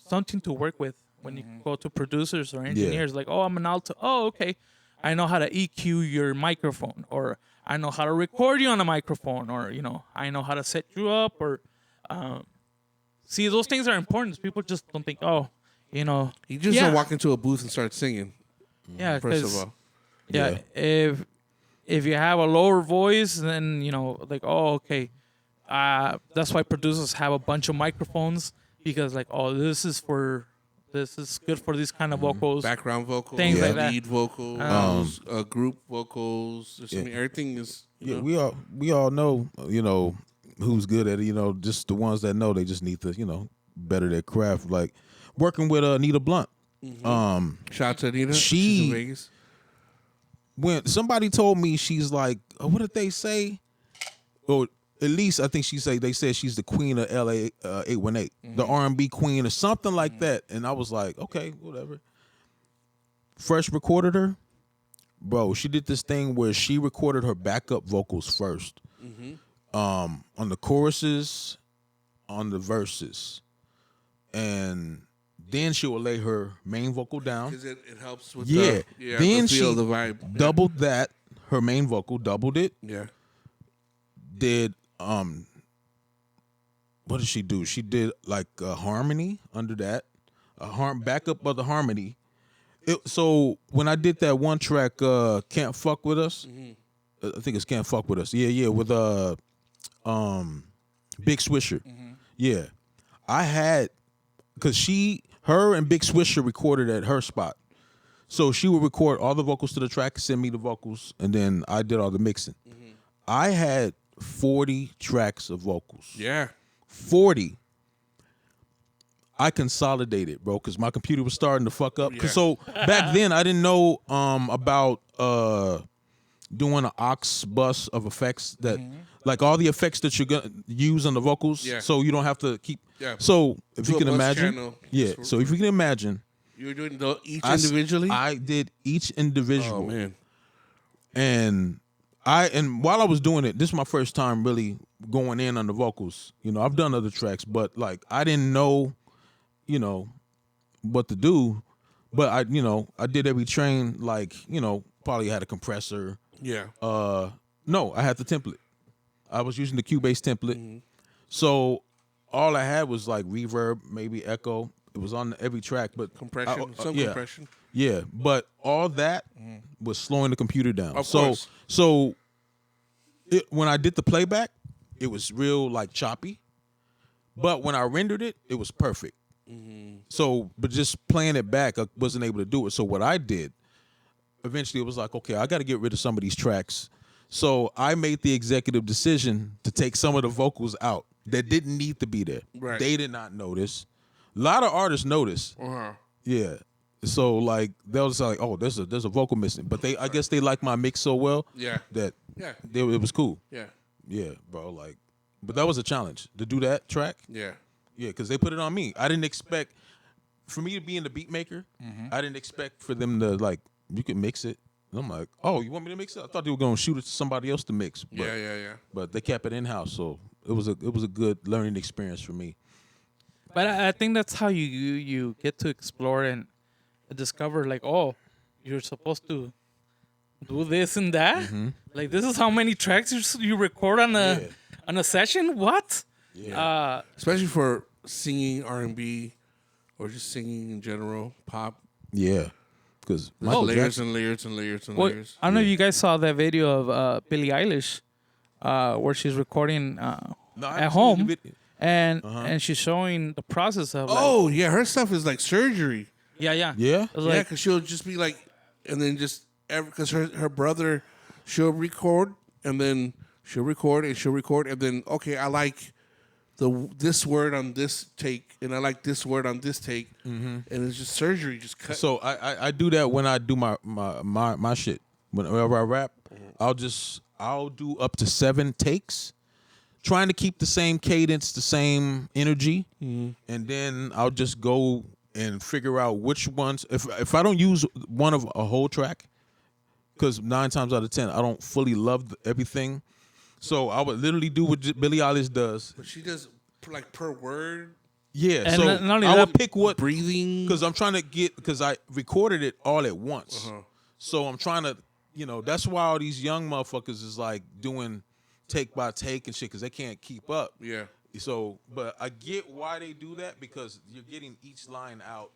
Something to work with when you go to producers or engineers. Like, oh, I'm an alto. Oh, okay. I know how to EQ your microphone, or I know how to record you on a microphone, or I know how to set you up, or see, those things are important. People just don't think, You just don't walk into a booth and start singing. Yeah, first of all. Yeah, if you have a lower voice, then like, oh, okay, that's why producers have a bunch of microphones, because like, oh, this is good for these kind of vocals, Background vocals, things like that. lead vocals, group vocals. I mean, everything is. We all know, who's good at it. Just the ones that know, they just need to, better their craft. Like working with Anita Blunt. Shout out to Anita. She's in Vegas. When somebody told me, she's like, what did they say? Or at least I think they said she's the queen of LA 818, the R&B queen or something like that. And I was like, okay, whatever. Fresh recorded her. Bro, she did this thing where she recorded her backup vocals first. On the choruses, on the verses. And then she will lay her main vocal down. Because it helps with then the feel, she the vibe. doubled that, her main vocal, doubled it. Yeah. Did what did she do? She did like a harmony under that, backup of the harmony. So when I did that one track, "Can't Fuck With Us," I think it's "Can't Fuck With Us." Yeah, with Big Swisher. Yeah, I had, because her and Big Swisher recorded at her spot, so she would record all the vocals to the track, send me the vocals, and then I did all the mixing. I had 40 tracks of vocals. Yeah. 40, I consolidated, bro, because my computer was starting to fuck up. Yeah. So back then, I didn't know about doing an aux bus of effects that, like all the effects that you're gonna use on the vocals, Yeah. so you don't have to keep. Yeah. So if Do you a can bus imagine, channel. yeah. Just So if you can imagine, You were doing each I individually? did each individual. Oh, man. And while I was doing it, this is my first time really going in on the vocals. You know, I've done other tracks, but like I didn't know, you know, what to do. But I did every train, like, probably had a compressor. Yeah. No, I had the template. I was using the Cubase template. Mm-hmm. So all I had was like reverb, maybe echo. It was on every track, but Compression. Some yeah. compression. Yeah, but all that was slowing the computer down. Of course. So when I did the playback, it was real like choppy. But when I rendered it, it was perfect. So, but just playing it back, I wasn't able to do it. So what I did, eventually it was like, okay, I got to get rid of some of these tracks. So I made the executive decision to take some of the vocals out that didn't need to be there. Right. They did not notice. A lot of artists notice. Uh-huh. Yeah. So like they'll just like, oh, there's a vocal missing, but I guess they like my mix so well. Yeah. That Yeah. it was cool. Yeah. Yeah, bro. Like, but that was a challenge to do that track. Yeah. Yeah, because they put it on me. I didn't expect for me to be in the beat maker. I didn't expect for them to like you can mix it. And I'm like, oh, you want me to mix it? I thought they were gonna shoot it to somebody else to mix. But, Yeah. But they kept it in house, so it was a good learning experience for me. But I think that's how you get to explore and discover, like, oh, you're supposed to do this and that. Like, this is how many tracks you record on a session. What? Yeah. Especially for singing R&B or just singing in general, pop. Yeah, because There's Michael layers Jackson. and layers and layers and Well, layers. I don't know if you guys saw that video of Billie Eilish, where she's recording No, I at haven't seen home, the video. and she's showing the process of. Like, Oh, yeah. Her stuff is like surgery. yeah. Yeah? It was Yeah, like, because she'll just be like, and then just, because her brother, she'll record, and then she'll record, and then, okay, I like this word on this take, and I like this word on this take, and it's just surgery, just cut. So I do that when I do my shit. Whenever I rap, I'll do up to 7 takes, trying to keep the same cadence, the same energy, and then I'll just go and figure out which ones. If I don't use one of a whole track, because 9 times out of 10 I don't fully love everything, so I would literally do what Billie Eilish does. But she does like per word, Yeah, And so not only I would that, pick what breathing. because I'm trying to because I recorded it all at once. So I'm trying to, that's why all these young motherfuckers is like doing take by take and shit because they can't keep up. Yeah. So, but I get why they do that because you're getting each line out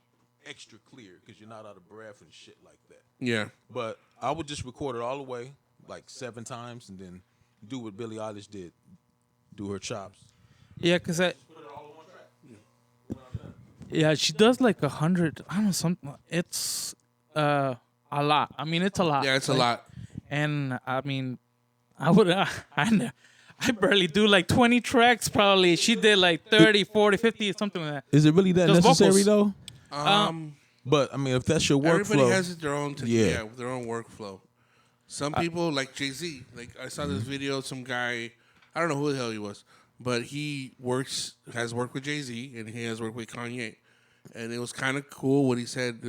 extra clear because you're not out of breath and shit like that. Yeah. But I would just record it all the way, like 7 times, and then do what Billie Eilish did, do her chops. yeah, because Put it all on one track. yeah, she does like 100. I don't know, something. It's a lot. I mean, it's a lot. Yeah, it's a Like, lot. And I mean, I would. I barely do like 20 tracks probably. She did like 30, 40, 50, something like that. Is it really that Those necessary vocals. though? But I mean, if that's your workflow, Everybody has their own, Yeah. their own workflow. Some people like Jay-Z. Like I saw this video, some guy, I don't know who the hell he was, but he has worked with Jay-Z and he has worked with Kanye, and it was kind of cool what he said.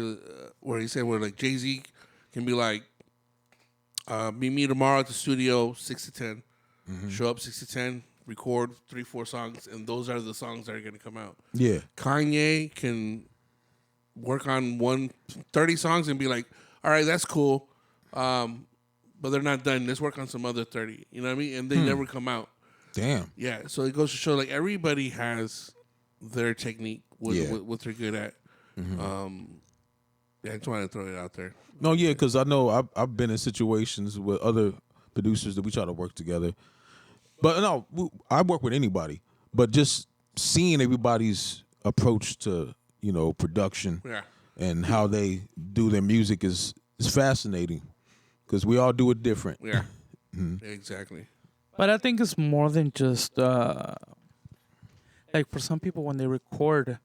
Where like Jay-Z can be like, meet me tomorrow at the studio 6 to 10. Show up 6 to 10, record 3-4 songs, and those are the songs that are going to come out. yeah, Kanye can work on 30 songs and be like, all right, that's cool, but they're not done. Let's work on some other 30. You know what I mean? And they never come out. damn. Yeah, so it goes to show like everybody has their technique, what they're good at. Yeah, I just wanted to throw it out there. No, yeah, because I know I've been in situations with other producers that we try to work together. But no, I work with anybody. But just seeing everybody's approach to, production Yeah. and how they do their music is fascinating because we all do it different. Yeah, exactly. But I think it's more than just like for some people when they record,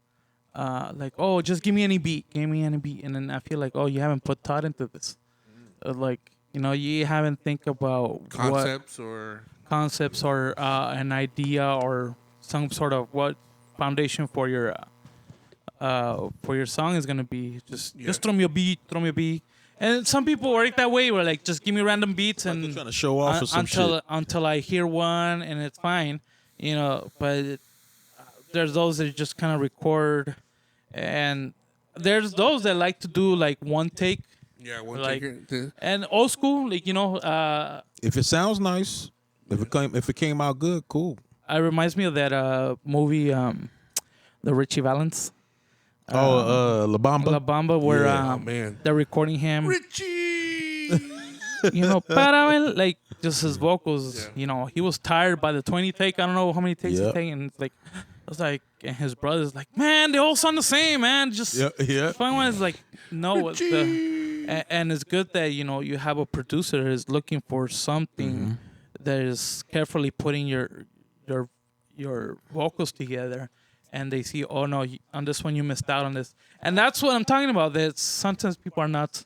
like, oh, just give me any beat, and then I feel like, oh, you haven't put thought into this, like, you know, you haven't think about concepts or an idea or some sort of what foundation for your song is gonna be. Just throw me a beat. And some people work that way, where like just give me random beats Like and they're trying to show off or some shit. until I hear one and it's fine, you know. But there's those that just kind of record, and there's those that like to do like one take. Yeah, one Like, taker. and old school, like, you know, If it sounds nice, if it came out good, cool. it reminds me of that movie, the Richie Valens, La Bamba. La Bamba, where Yeah. Oh, man. they're recording him, Richie. you know, para, like just his vocals. Yeah. You know, he was tired by the 20 take. I don't know how many takes Yeah. he's taking. It's like, and his brother's like, man, they all sound the same, man. Just Yeah. fun one is like, no, and it's good that, you know, you have a producer who is looking for something that is carefully putting your vocals together, and they see, oh no, on this one you missed out on this, and that's what I'm talking about. That sometimes people are not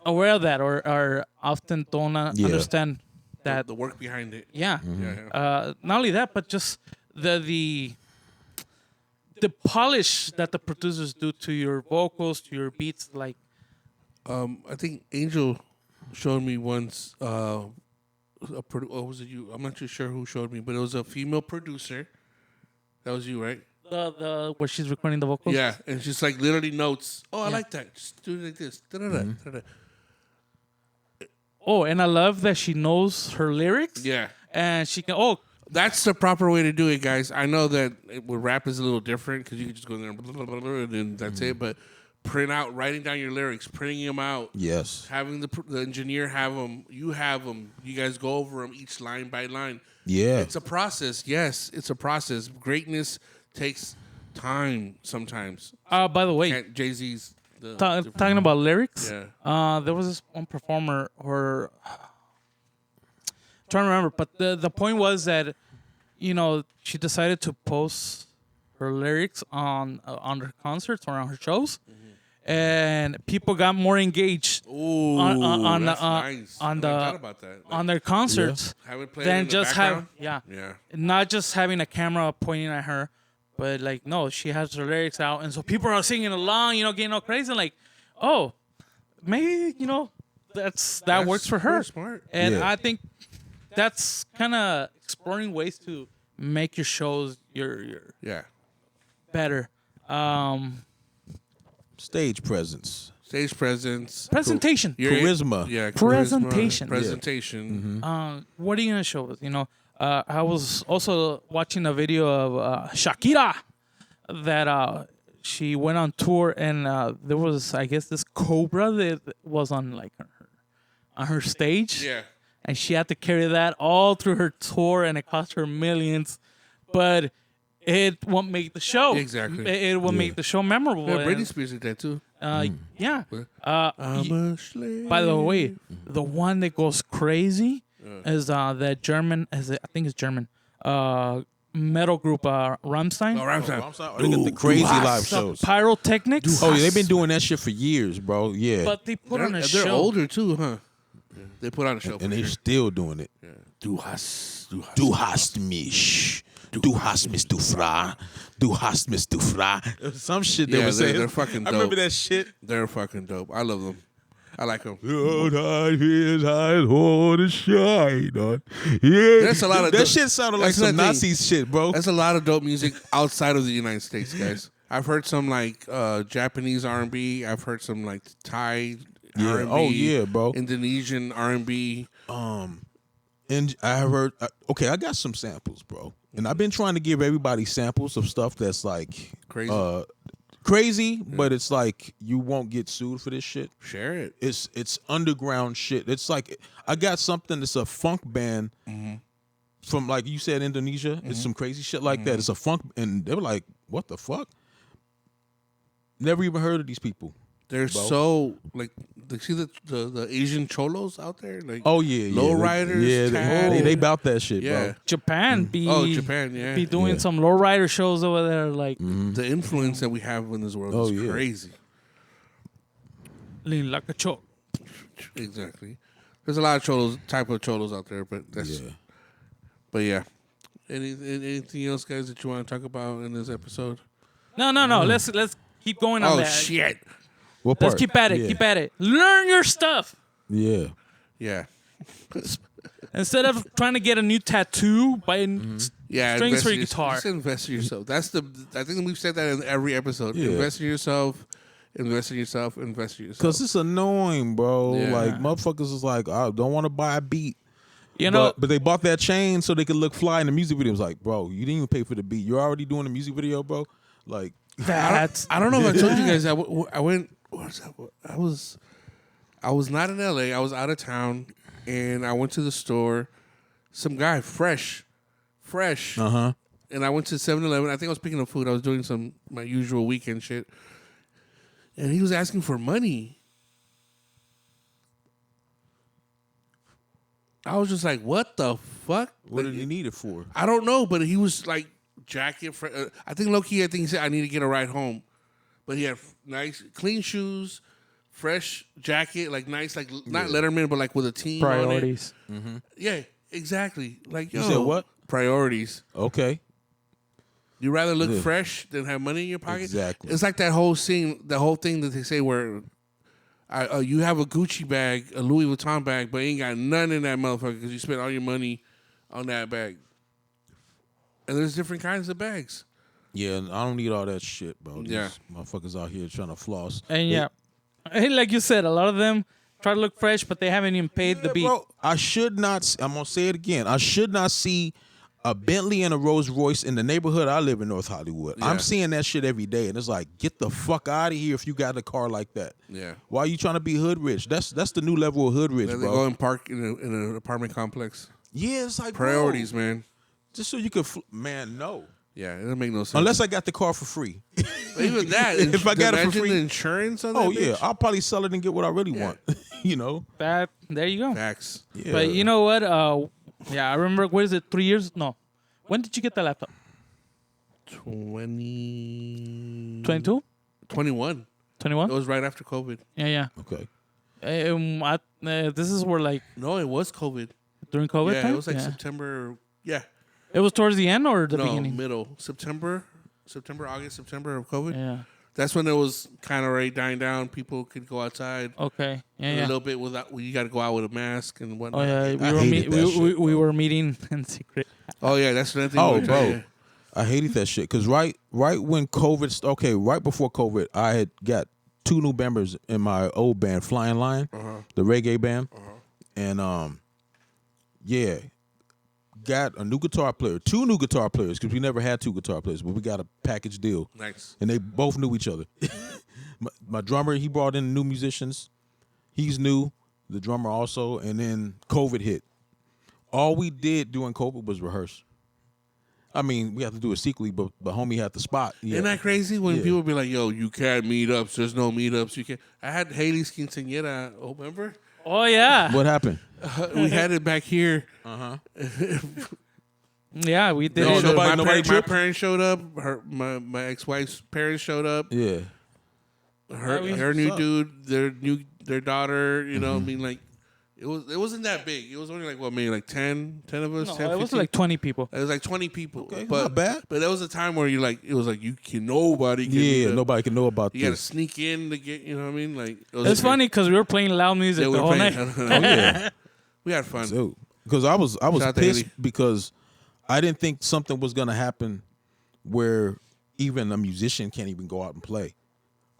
aware of that, or often don't understand that. The work behind it. Yeah. Yeah. Not only that, but just the polish that the producers do to your vocals, to your beats, like. I think Angel showed me once. Was it you? I'm not too sure who showed me, but it was a female producer. That was you, right? The where she's recording the vocals. Yeah, and she's like literally notes. Oh, I like that. Just do it like this. Da-da-da, da-da. Oh, and I love that she knows her lyrics. Yeah. And she can. Oh, That's the proper way to do it, guys. I know that with rap is a little different because you can just go in there and, blah, blah, blah, and then that's it. But writing down your lyrics, printing them out. Yes. Having the engineer have them, you have them. You guys go over them each line by line. Yeah. It's a process. Yes, it's a process. Greatness takes time sometimes. by the way, Jay-Z's. talking about lyrics. Yeah. There was this one performer, or trying to remember, but the point was that, you know, she decided to post her lyrics on her concerts or on her shows, and people got more engaged Ooh, on that's nice. on I the thought about that. on their concerts Have it played than in the just background? have Yeah. not just having a camera pointing at her, but like, no, she has her lyrics out, and so people are singing along, you know, getting all crazy, and like, oh, maybe, you know, that works for her. super smart. And Yeah. I think that's kind of exploring ways to make your shows your Yeah. better. Stage presence. Stage presence. Presentation. Charisma. Yeah. Presentation. Presentation. What are you gonna show us? You know, I was also watching a video of Shakira that she went on tour, and there was, I guess, this cobra that was on like her stage. Yeah. And she had to carry that all through her tour, and it cost her millions. But it won't make the show. Exactly. It will make the show memorable. Yeah, Britney And, Spears did that too. yeah. I'm a slave. By the way, the one that goes crazy is that German. I think it's German. Metal group Rammstein. Oh, Rammstein. They got the crazy live The shows. pyrotechnics. Oh, yeah, they've been doing that shit for years, bro. Yeah. But they put on a They're show. older too, huh? They put on a show. And they're still doing it. Du hast mich. Du hast mich, du Fra. Du hast mich, du Fra. Some shit they Yeah, were they're- saying. they're fucking I remember dope. that shit. They're fucking dope. I love them. I like them. That's a lot of that dope- shit sounded like that's some another Nazi shit, bro. That's a lot of dope music outside of the United States, guys. I've heard some like Japanese R&B. I've heard some like Thai Yeah. R&B. Oh, yeah, bro. Indonesian R&B. And I heard, okay, I got some samples, bro. And I've been trying to give everybody samples of stuff that's like Crazy. but it's like you won't get sued for this shit. Share it. It's underground shit. It's like I got something that's a funk band from, like you said, Indonesia. It's some crazy shit like that. It's a funk, and they were like, "What the fuck?" Never even heard of these people. They're bro. so like. See the Asian cholos out there, like Oh yeah, yeah. lowriders. Yeah, tag. they bout that shit, Yeah. bro. Japan be Japan, yeah. be doing Yeah. some lowrider shows over there, like The influence that we have in this world Oh, is yeah. crazy. lean like a choke. Exactly. There's a lot of type of cholos out there, but that's. Yeah. But yeah. Anything else, guys, that you want to talk about in this episode? No. Let's keep going on Oh that. shit! What Let's part? keep at it. Yeah. Keep at it. Learn your stuff Yeah. Yeah, instead of trying to get a new tattoo. Buy yeah. strings for your invest in guitar. Just invest in yourself. That's the. I think we've said that in every episode. Yeah. Invest in yourself. Invest in yourself. Invest in yourself. Cause it's annoying, bro. Yeah. Like motherfuckers is like, I don't want to buy a beat. You know, But they bought that chain so they could look fly in the music video. It was like, bro, you didn't even pay for the beat. You're already doing the music video, bro. Like, that's I don't know if I told you guys that I went. What was that? I was not in LA. I was out of town, and I went to the store. Some guy, fresh, and I went to 7-Eleven. I think I was picking up food. I was doing my usual weekend shit, and he was asking for money. I was just like, "What the fuck?" what Like, did you need it for? I don't know, but he was like jacket. I think low key. I think he said I need to get a ride home, but he had nice, clean shoes, fresh jacket, like nice, like not Letterman, but like with a team. priorities. On it. Yeah, exactly. Like yo, You said what? Priorities. Okay. You rather look Yeah. fresh than have money in your pocket. Exactly. It's like that whole scene, the whole thing that they say where. You have a Gucci bag, a Louis Vuitton bag, but you ain't got none in that motherfucker because you spent all your money on that bag. And there's different kinds of bags. Yeah, I don't need all that shit, bro. These Yeah. motherfuckers out here trying to floss. And yeah, like you said, a lot of them try to look fresh, but they haven't even paid the beat. Bro, I should not. I'm gonna say it again. I should not see a Bentley and a Rolls Royce in the neighborhood I live in, North Hollywood. Yeah. I'm seeing that shit every day, and it's like, get the fuck out of here if you got a car like that. Yeah. Why are you trying to be hood rich? That's the new level of hood rich, Then they bro. go and park in an apartment complex. Yeah, it's like Priorities, bro, man. just so you could, man, no. Yeah, it doesn't make no sense. Unless I got the car for free. But even that, If I got it for imagine free- the insurance on that. Oh yeah, bitch. I'll probably sell it and get what I really Yeah. want. You know. That there you go. Facts. Yeah. But you know what? Yeah, I remember. What is it? 3 years? No. When did you get the laptop? 22? 21. 21? It was right after COVID. Yeah. Okay. This is where like No, it was COVID. during COVID Yeah, time. it was like September. Yeah, It was towards the end or the no, beginning. middle September, August, September of COVID. Yeah. That's when it was kind of already dying down. People could go outside Okay. a Yeah. little bit without. You got to go out with a mask and Oh whatnot. yeah. I hated that shit, We bro. were meeting in secret. Oh yeah, that's another thing. Oh, we were bro. trying- I hated that shit because right when COVID, right before COVID, I had got 2 new members in my old band, Flying Lion, the reggae band, and yeah, got a new guitar player, 2 new guitar players because we never had 2 guitar players, but we got a package deal, Nice. and they both knew each other. my drummer, he brought in new musicians, he's new, the drummer also, and then COVID hit. All we did during COVID was rehearse. I mean, we have to do it secretly, but homie had the spot. Yeah. Isn't that crazy when Yeah. people be like, "Yo, you can't meetups. There's no meetups. You can't." I had Haley's quinceañera. Oh, remember? Oh yeah. What happened? We had it back here. Yeah, we did. No, it. nobody- my tripped? parents showed up. My ex-wife's parents showed up. Yeah. Her new What's up? dude, their daughter. You know, I mean, like it wasn't that big. It was only like what, maybe like 10 of us. No, 10, it was 15? like 20 people. It was like 20 people. Okay, but not bad. But there was a time where it was like nobody. Can Yeah, meet up. nobody can know about You got to this. sneak in to get. You know what I mean? Like it was It's funny because we were playing loud music Yeah, we the were whole playing. night. Yeah. We had fun. So, because I was Shout out to pissed Haley. because I didn't think something was gonna happen where even a musician can't even go out and play.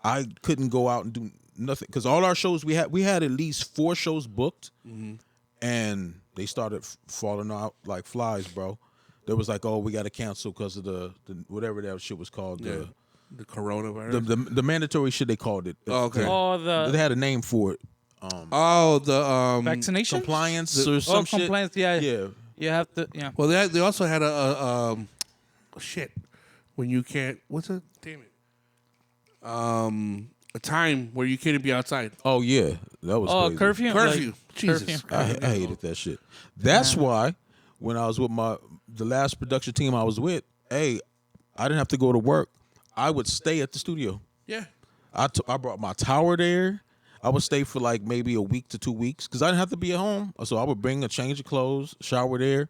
I couldn't go out and do nothing because all our shows we had at least 4 shows booked, and they started falling out like flies, bro. There was like, oh, we got to cancel because of the whatever that shit was called, Yeah. The coronavirus. the mandatory shit they called it. Oh, okay. Oh, They the had a name for it. Oh, the vaccination Compliance or some shit. compliance. Yeah, Yeah. You have to. Yeah. Well, they also had a shit when you can't. What's it? Damn it. a time where you couldn't be outside. Oh yeah, that was crazy. curfew. Curfew. Like, Jesus. curfew. I hated that shit. That's why when I was with the last production team I was with, hey, I didn't have to go to work. I would stay at the studio. Yeah. I brought my tower there. I would stay for like maybe a week to 2 weeks because I didn't have to be at home. So I would bring a change of clothes, shower there.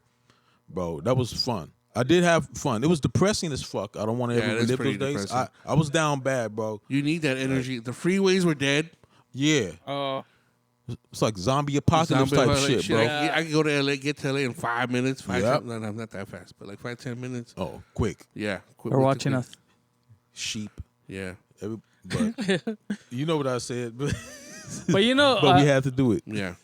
Bro, that was fun. I did have fun. It was depressing as fuck. I don't want to Yeah, ever that's relive pretty those days. depressing. I was down bad, bro. You need that energy. The freeways were dead. Yeah. It's like zombie apocalypse Zombie type apocalypse shit, bro. I could go to LA, get to LA in 5 minutes. Yep. No, not that fast, but like 5-10 minutes. Oh, quick. Yeah. They're watching us. Sheep. Yeah. But you know what I said, but But you know, we had to do it. Yeah.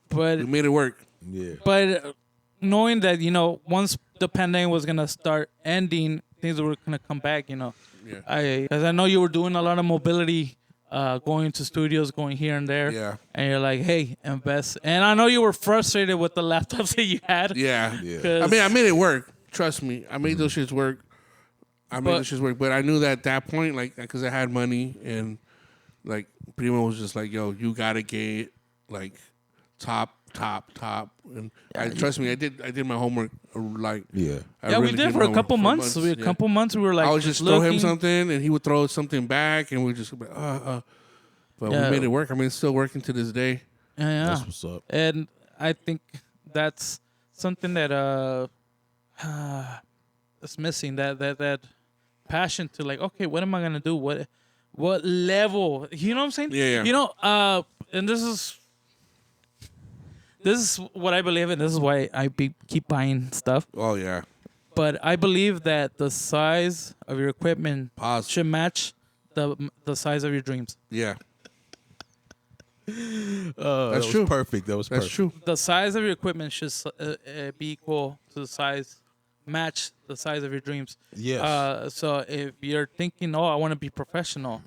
but We made it work. Yeah. but knowing that once the pandemic was gonna start ending, things were gonna come back. Yeah. Because I know you were doing a lot of mobility, going to studios, going here and there. Yeah. And you're like, hey, invest. And I know you were frustrated with the laptops that you had. Yeah. Yeah. 'Cause- I mean, I made it work. Trust me. I made those shits work. But I knew that at that point, like, because I had money and, like, Primo was just like, yo, you got to get, like, top. And trust me, I did my homework, like. Yeah. I Yeah, really we did my for a homework couple for months. A yeah. couple months we were like, I would just throw him looking. something, and he would throw something back, and we just be But Yeah. we made it work. I mean, it's still working to this day. Yeah. That's what's up. And I think that's something that is missing. That passion to like, okay, what am I gonna do? What level? You know what I'm saying? Yeah, yeah. And this is what I believe in. This is why I keep buying stuff. Oh yeah. But I believe that the size of your equipment Pause. should match the size of your dreams. Yeah. That was true. perfect. That was That's perfect. true. The size of your equipment should be equal to match the size of your dreams. Yes. So if you're thinking, I want to be professional,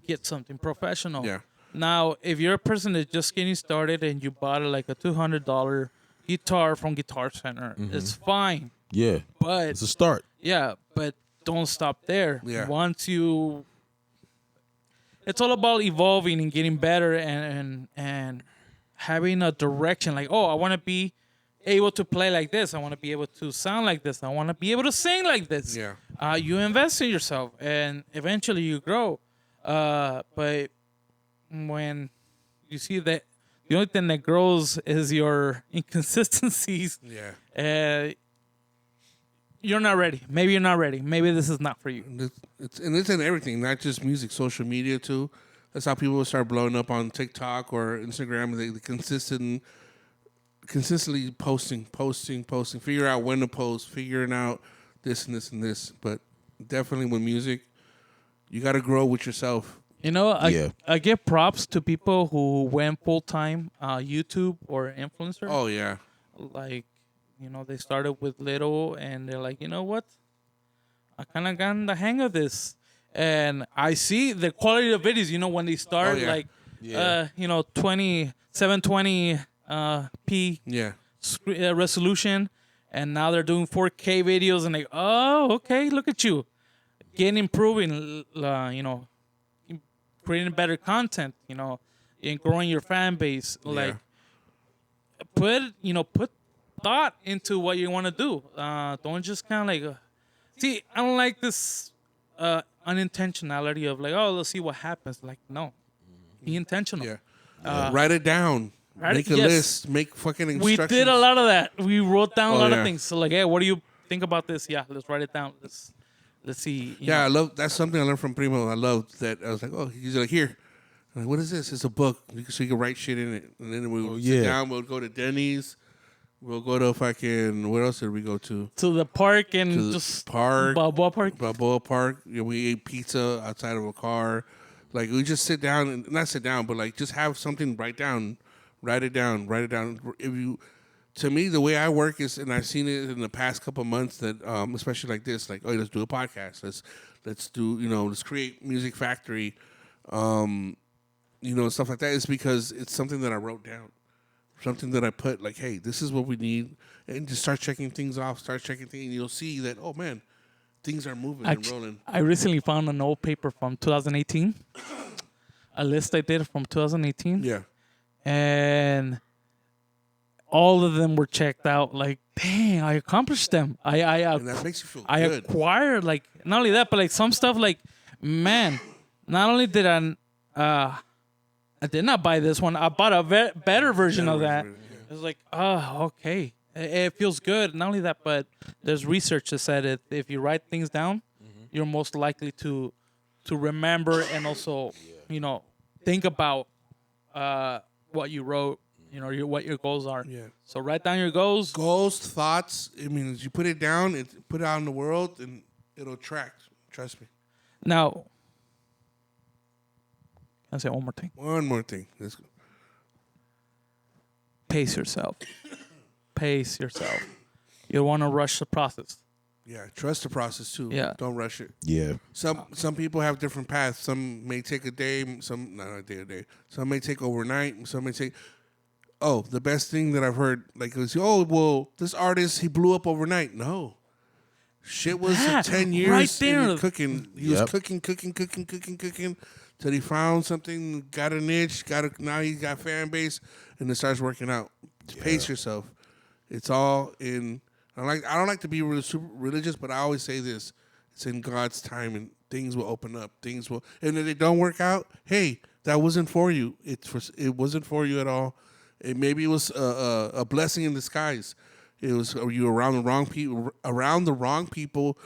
get something professional. Yeah. Now, if you're a person that's just getting started and you bought like a $200 guitar from Guitar Center, it's fine. Yeah. But It's a start. yeah, but don't stop there. Yeah. It's all about evolving and getting better and having a direction. Like, I want to be able to play like this. I want to be able to sound like this. I want to be able to sing like this. Yeah. You invest in yourself, and eventually you grow. But when you see that the only thing that grows is your inconsistencies, Yeah. you're not ready. Maybe you're not ready. Maybe this is not for you. It's in everything, not just music, social media too. That's how people start blowing up on TikTok or Instagram. They consistently posting. Figure out when to post. Figuring out this and this and this. But definitely with music, you got to grow with yourself. I give props to people who went full time YouTube or influencer. Oh yeah. Like, they started with little and they're like, you know what? I kind of got the hang of this. And I see the quality of videos, when they start, yeah. like, Yeah. 720p Yeah. resolution. And now they're doing 4K videos and like, oh, okay, look at you. Improving, creating better content, and growing your fan base. Like, put thought into what you want to do. Don't just kind of like, see, I don't like this unintentionality of like, let's see what happens. Like, no, be intentional. Yeah. Write it down. Make a list. Make fucking We instructions. did a lot of that. We wrote down a lot yeah. of things. So like, hey, what do you think about this? Yeah, let's write it down. Let's see. Yeah, I love that's something I learned from Primo. I loved that. I was like, he's like, here. I'm like, what is this? It's a book. So you can write shit in it. And then we'll sit down. We'll go to Denny's. We'll go to fucking, what else did we go to? To the park and To the just park. Balboa Park. Balboa Park. We ate pizza outside of a car. Like, we just sit down, and not sit down, but like just have something, write it down. If you, to me, the way I work is, and I've seen it in the past couple of months that, especially like this, like, let's do a podcast. Let's do, let's create Music Factory, stuff like that. It's because it's something that I wrote down. Something that I put like, hey, this is what we need, and just start checking things off. And you'll see that, oh man, things are moving and rolling. I recently found an old paper from 2018, a list I did from 2018, Yeah. and all of them were checked out. Like, dang, I accomplished them. And that makes you feel I good. acquired, like, not only that, but like some stuff, like, man, not only did I did not buy this one, I bought a better version of that. It was like, oh, okay. It feels good. Not only that, but there's research that said if you write things down, you're most likely to remember and also, think about what you wrote, what your goals are. Yeah. So write down your goals. Goals, thoughts. I mean, as you put it down, put it out in the world, and it'll attract. Trust me. Now, I'll say one more thing. One more thing. Let's go. Pace yourself. Pace yourself. You don't want to rush the process. Yeah, trust the process too. Yeah. Don't rush it. Yeah. Some people have different paths. Some may take a day. Some not a day. Some may take overnight. Some may take. Oh, the best thing that I've heard, like, is, this artist, he blew up overnight. No. Shit was That, 10 years right there. in cooking. He was cooking till he found something, got a niche, now he got fan base, and it starts working out. Pace yourself. It's all in. I don't like to be really super religious, but I always say this: it's in God's time, and things will open up. And if they don't work out, hey, that wasn't for you. It wasn't for you at all. Maybe it was a blessing in disguise. It was you around the wrong people,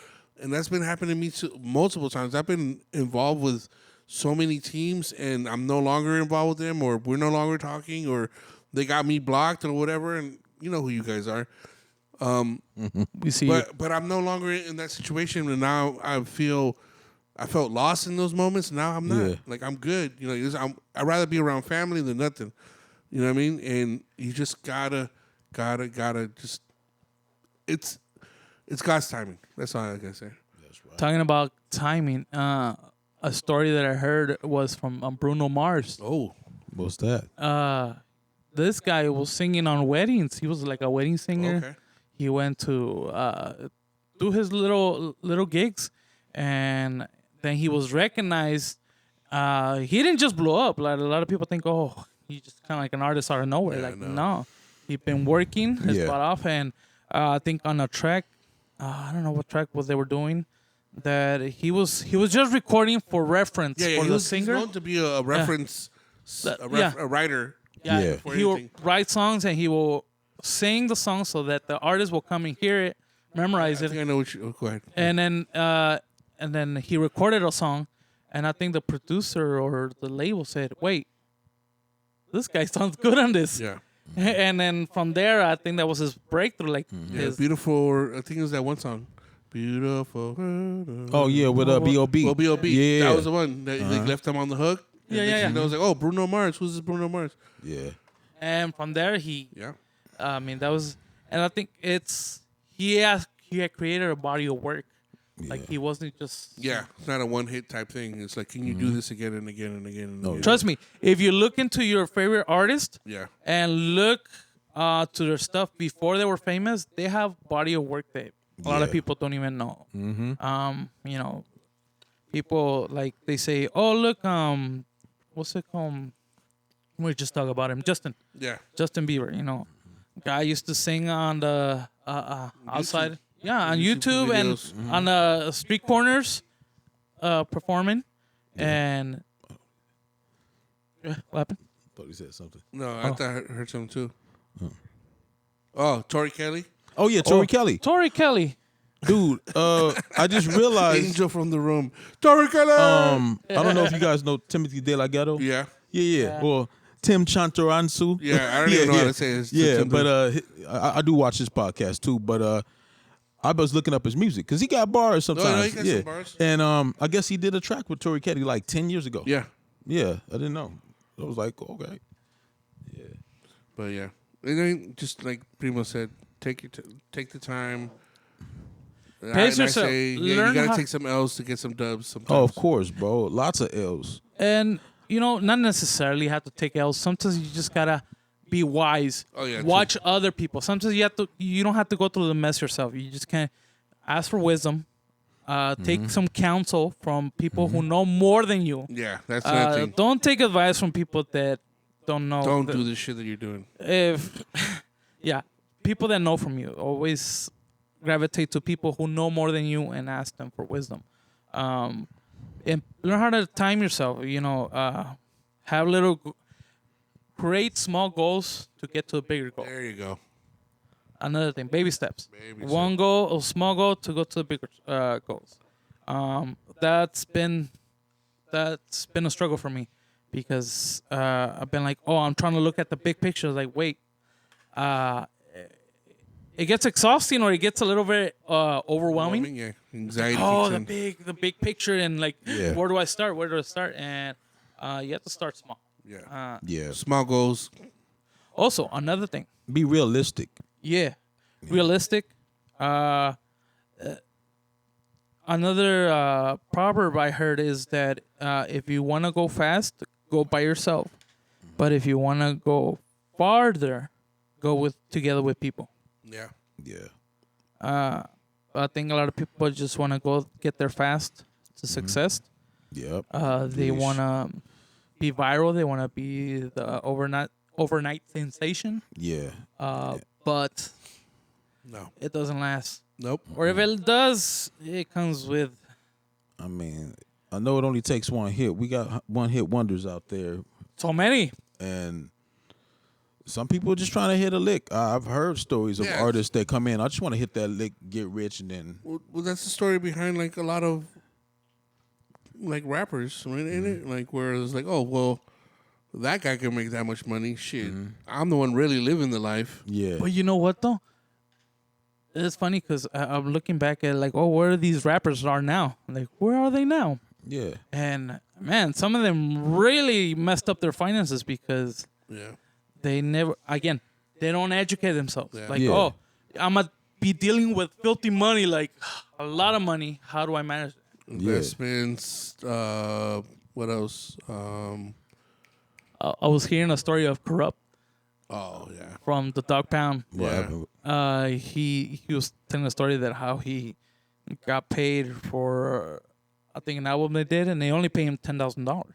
and that's been happening to me multiple times. I've been involved with so many teams, and I'm no longer involved with them, or we're no longer talking, or they got me blocked or whatever. And you know who you guys are. We see. But I'm no longer in that situation, and now I felt lost in those moments. Now I'm not. Yeah. Like, I'm good. I'd rather be around family than nothing. You know what I mean? And you just gotta just. It's God's timing. That's all I gotta say. That's right. Talking about timing, a story that I heard was from Bruno Mars. Oh, What's that? This guy was singing on weddings. He was like a wedding singer. okay. He went to do his little gigs, and then he was recognized. He didn't just blow up. Like, a lot of people think, oh, he's just kind of like an artist out of nowhere. Yeah, like, no. no, he's been working his Yeah. butt off, and I think on a track, I don't know what track was they were doing, that he was just recording for reference Yeah, for he the was singer. known to be a reference, a writer. Yeah. For He will anything. write songs and he will sing the song so that the artist will come and hear it, memorize I it, think I know what you. Go ahead. and then he recorded a song, and I think the producer or the label said, "Wait, this guy sounds good on this." Yeah. And then from there, I think that was his breakthrough. Like, Yeah, his, beautiful. I think it was that one song. Beautiful. Oh yeah, with B.O.B. Well, B.O.B. Yeah. That was the one that they left him on the hook. And Yeah, next yeah, thing you know, it was like, oh, Bruno Mars. Who's this Bruno Mars? Yeah. and from there, Yeah. I mean, that was, and I think he had created a body of work. Like, he wasn't just. Yeah. It's not a one-hit type thing. It's like, can you do this again and again and again and again? Trust me, if you look into your favorite artist, Yeah. and look to their stuff before they were famous, they have body of work that a lot of Yeah. people don't even know. People, like, they say, "Oh, look, what's it called?" We just talk about him, Justin Bieber. Guy used to sing on the outside, on YouTube and videos. on the street corners, performing, and what happened? Thought he said something. No, I thought I heard something too. Oh, Tori Kelly. Oh yeah, Tori Kelly. Tori Kelly. Dude, I just realized. Angel from the Room. Tori Kelly. I don't know if you guys know Timothy De La Ghetto. Yeah. Yeah. Well, Tim Chantaransu. Yeah, I don't even know how to say his. Yeah, but I do watch his podcast too. But I was looking up his music because he got bars sometimes. he got some bars. And I guess he did a track with Tori Kelly like 10 years ago. Yeah. Yeah, I didn't know. I was like, okay. But yeah, it ain't just like Primo said. Take the time. Pace yourself. You Learn gotta how- take some L's to get some dubs. Sometimes. Oh, of course, bro. Lots of L's. And, not necessarily have to take L's. Sometimes you just gotta be wise. Oh, yeah, Watch other people. Sometimes you don't have to go through the mess yourself. You just can't ask for wisdom Take some counsel from people who know more than you. Yeah, that's another thing. Don't take advice from people that don't know. Don't do the shit that you're doing. If yeah, people that know from you, always gravitate to people who know more than you and ask them for wisdom. And learn how to time yourself. Have create small goals to get to a bigger goal. There you go. Another thing, baby steps. Baby One goal, a small goal to go to the bigger goals. That's been a struggle for me because I've been like, oh, I'm trying to look at the big picture. Like, wait, it gets exhausting or it gets a little bit overwhelming. Yeah, anxiety. Oh, kicks in. the big picture and like, Yeah. where do I start? Where do I start? And you have to start small. Yeah. Yeah. Small goals. Also, another thing. Be realistic. Yeah. Realistic. Another proverb I heard is that if you want to go fast, go by yourself. But if you want to go farther, go together with people. Yeah. Yeah. I think a lot of people just want to go get there fast to success. Yep. They want to be viral. They want to be the overnight sensation. Yeah. But No. it doesn't last. Nope. Or if it does, it comes with. I mean, I know it only takes one hit. We got one hit wonders out there, So many. and some people are just trying to hit a lick. I've heard stories of Yeah. artists that come in. I just want to hit that lick, get rich, and then Well, that's the story behind like a lot of like rappers, right? In it, like where it's like, oh well, that guy can make that much money. Shit, I'm the one really living the life. yeah, But you know what though? It's funny because I'm looking back at like, oh, where these rappers are now? Like, where are they now? yeah, And man, some of them really messed up their finances because Yeah. they don't educate themselves. Yeah. Like, Yeah. oh, I'm gonna be dealing with filthy money, like a lot of money. How do I manage it? Investments. What else? I was hearing a story of Corrupt Oh yeah. from the Dog Pound. what Yeah. happened? He was telling a story that how he got paid for I think an album they did, and they only paid him $10,000.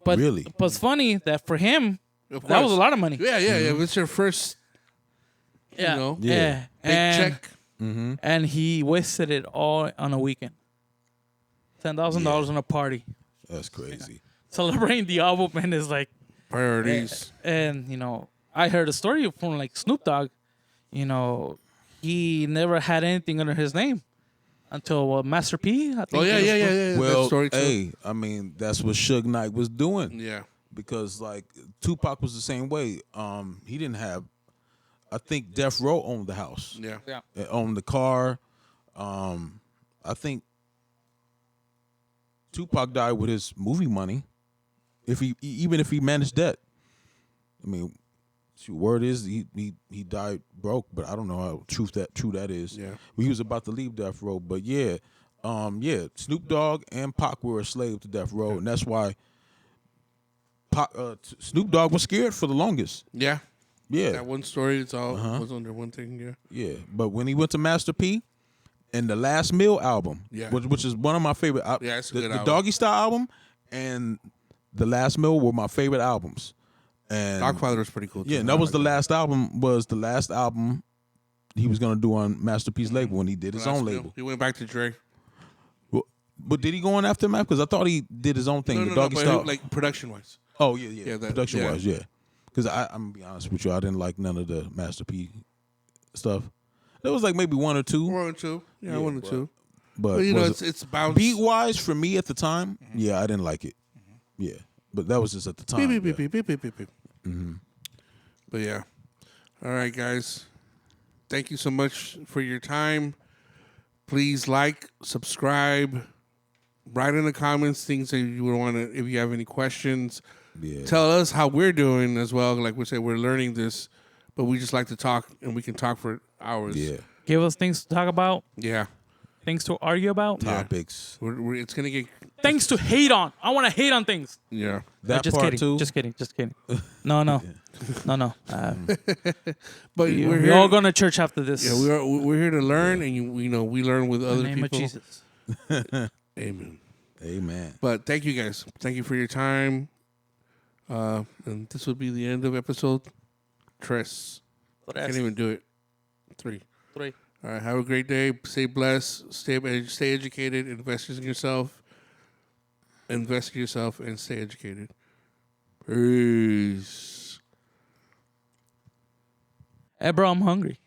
But Really? but it's funny that for him Of that was course. a lot of money. Yeah, yeah, yeah. If it's your first, Yeah, you know, yeah. big check. And he wasted it all on a weekend. $10,000 on a party, That's crazy. celebrating the album, and it's like, Priorities. and I heard a story from like Snoop Dogg. He never had anything under his name until Master P. I think. Oh yeah, it was yeah, yeah, called. yeah. That Well, story too. hey, I mean, that's what Suge Knight was doing. Yeah. Because like Tupac was the same way. He didn't have. I think Death Row owned the house. Yeah. Yeah. It owned the car. I think Tupac died with his movie money. Even if he managed debt, I mean, word is he died broke, but I don't know how true that is. Yeah. He was about to leave Death Row, but yeah, Snoop Dogg and Pac were a slave to Death Row, and that's why Snoop Dogg was scared for the longest. Yeah. Yeah, That one story, it's all was under one thing. Yeah. yeah. But when he went to Master P, and the Last Meal album, Yeah. which is one of my favorite. Yeah, it's a the, good the album. Doggy Style album and the Last Meal were my favorite albums. And Dogfather was pretty cool. Too. yeah, and I that was like the last album. Was the last album he was gonna do on Master P's label when he did his Last own Meal. label. He went back to Dre. But did he go on after Mac? Because I thought he did his own thing. No, the no, no, Doggy but Style. like production wise. Oh yeah. Yeah, that- Production yeah. wise, yeah. Because I'm gonna be honest with you, I didn't like none of the Master P stuff. There was like maybe one or two, 1 or 2. Yeah, Yeah, 1 or but- 2. but But you know, was it's bounce. beat wise for me at the time. Yeah, I didn't like it. Yeah, but that was just at the time. Beep, beep, yeah. beep, beep, beep, beep, beep. But yeah. All right, guys. Thank you so much for your time. Please like, subscribe, write in the comments things that you would want to, if you have any questions. Yeah. Tell us how we're doing as well. Like we said, we're learning this, but we just like to talk, and we can talk for hours. Yeah. Give us things to talk about, Yeah. things to argue about, Topics. It's going to get, things to hate on. I want to hate on things. yeah. That just part kidding. too. Just kidding. Just kidding. No. No. But We're all going to church after this. Yeah, we're here to learn, and we learn with In other the name people. of Jesus. Amen. Amen. But thank you guys. Thank you for your time. And this will be the end of episode tres. Can't even do it. 3. Three. All right. Have a great day. Stay blessed. Stay educated. Invest in yourself. Invest in yourself and stay educated. Peace. Hey, bro, I'm hungry.